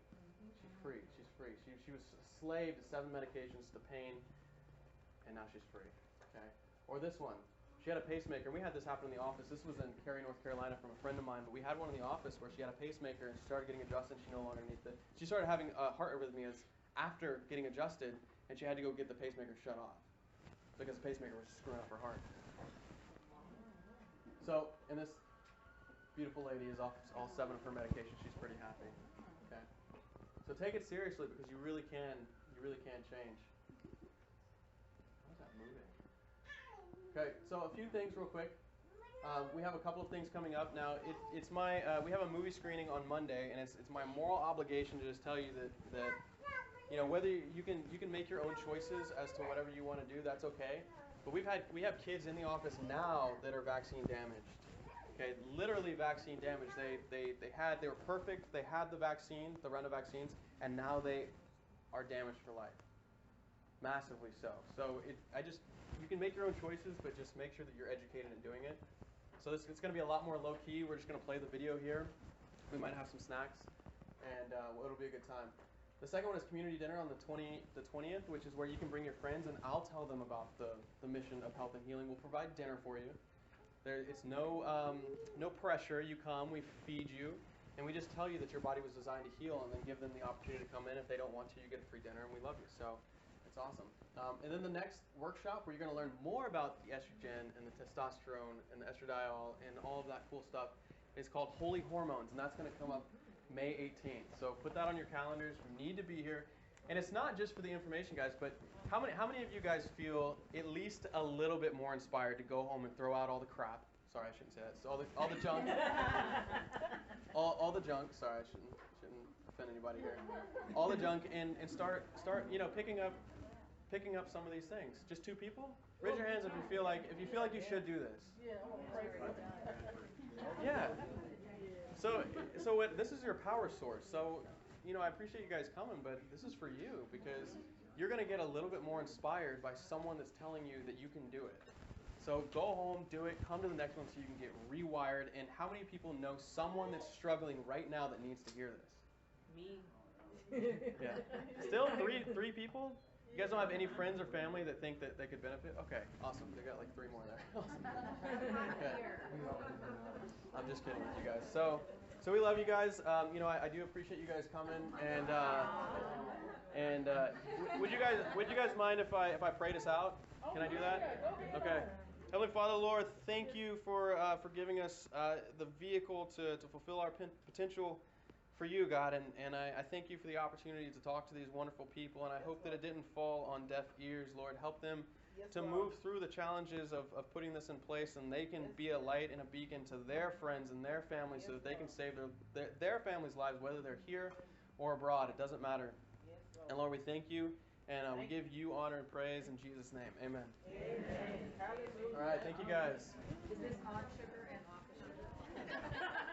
She's free. She's free. She was a slave to 7 medications to pain, and now she's free. Okay? Or this one. She had a pacemaker. We had this happen in the office. This was in Cary, North Carolina from a friend of mine, but we had one in the office where she had a pacemaker and she started getting adjusted. She no longer needed it. She started having heart arrhythmias after getting adjusted, and she had to go get the pacemaker shut off because the pacemaker was screwing up her heart. So, and this beautiful lady is off all 7 of her medications. She's pretty happy. Okay. So take it seriously because you really can change. How's that moving? Okay, so a few things real quick. We have a couple of things coming up now. It's my we have a movie screening on Monday, and it's my moral obligation to just tell you that you know, whether you can make your own choices as to whatever you want to do, that's okay. But we have kids in the office now that are vaccine damaged. Okay, literally vaccine damaged. They were perfect. They had the vaccine, the run of vaccines, and now they are damaged for life. Massively so. So you can make your own choices, but just make sure that you're educated in doing it. So it's going to be a lot more low key. We're just going to play the video here. We might have some snacks, and it'll be a good time. The second one is community dinner on the 20th, which is where you can bring your friends, and I'll tell them about the mission of health and healing. We'll provide dinner for you. It's no pressure. You come, we feed you, and we just tell you that your body was designed to heal, and then give them the opportunity to come in. If they don't want to, you get a free dinner, and we love you. So it's awesome. And then the next workshop where you're going to learn more about the estrogen and the testosterone and the estradiol and all of that cool stuff is called Holy Hormones, and that's going to come up May 18th. So put that on your calendars. You need to be here. And it's not just for the information, guys, but how many of you guys feel at least a little bit more inspired to go home and throw out all the crap? Sorry, I shouldn't say that. So all the junk. all the junk. Sorry, I shouldn't offend anybody here. All the junk and start picking up some of these things. Just 2 people? Raise your hands if you feel like you should do this. Yeah, I want to pray for that. Yeah. So this is your power source. So, I appreciate you guys coming, but this is for you because you're going to get a little bit more inspired by someone that's telling you that you can do it. So go home, do it, come to the next one so you can get rewired. And how many people know someone that's struggling right now that needs to hear this? Me. Yeah. Still 3 people? You guys don't have any friends or family that think that they could benefit? Okay, awesome. They got like 3 more there. Awesome. Okay. I'm just kidding with you guys. So we love you guys. I do appreciate you guys coming. And would you guys mind if I prayed us out? Can I do that? Okay. Heavenly Father, Lord, thank you for giving us the vehicle to fulfill our potential for you, God, and I thank you for the opportunity to talk to these wonderful people, and I hope that it didn't fall on deaf ears, Lord. Help them to move through the challenges of putting this in place, and they can be a light and a beacon to their friends and their families so that they can save their families' lives, whether they're here or abroad. It doesn't matter. And Lord, we thank you, and we give you honor and praise in Jesus' name. Amen. Amen. Hallelujah. All right, thank you guys. Is this on sugar and off sugar?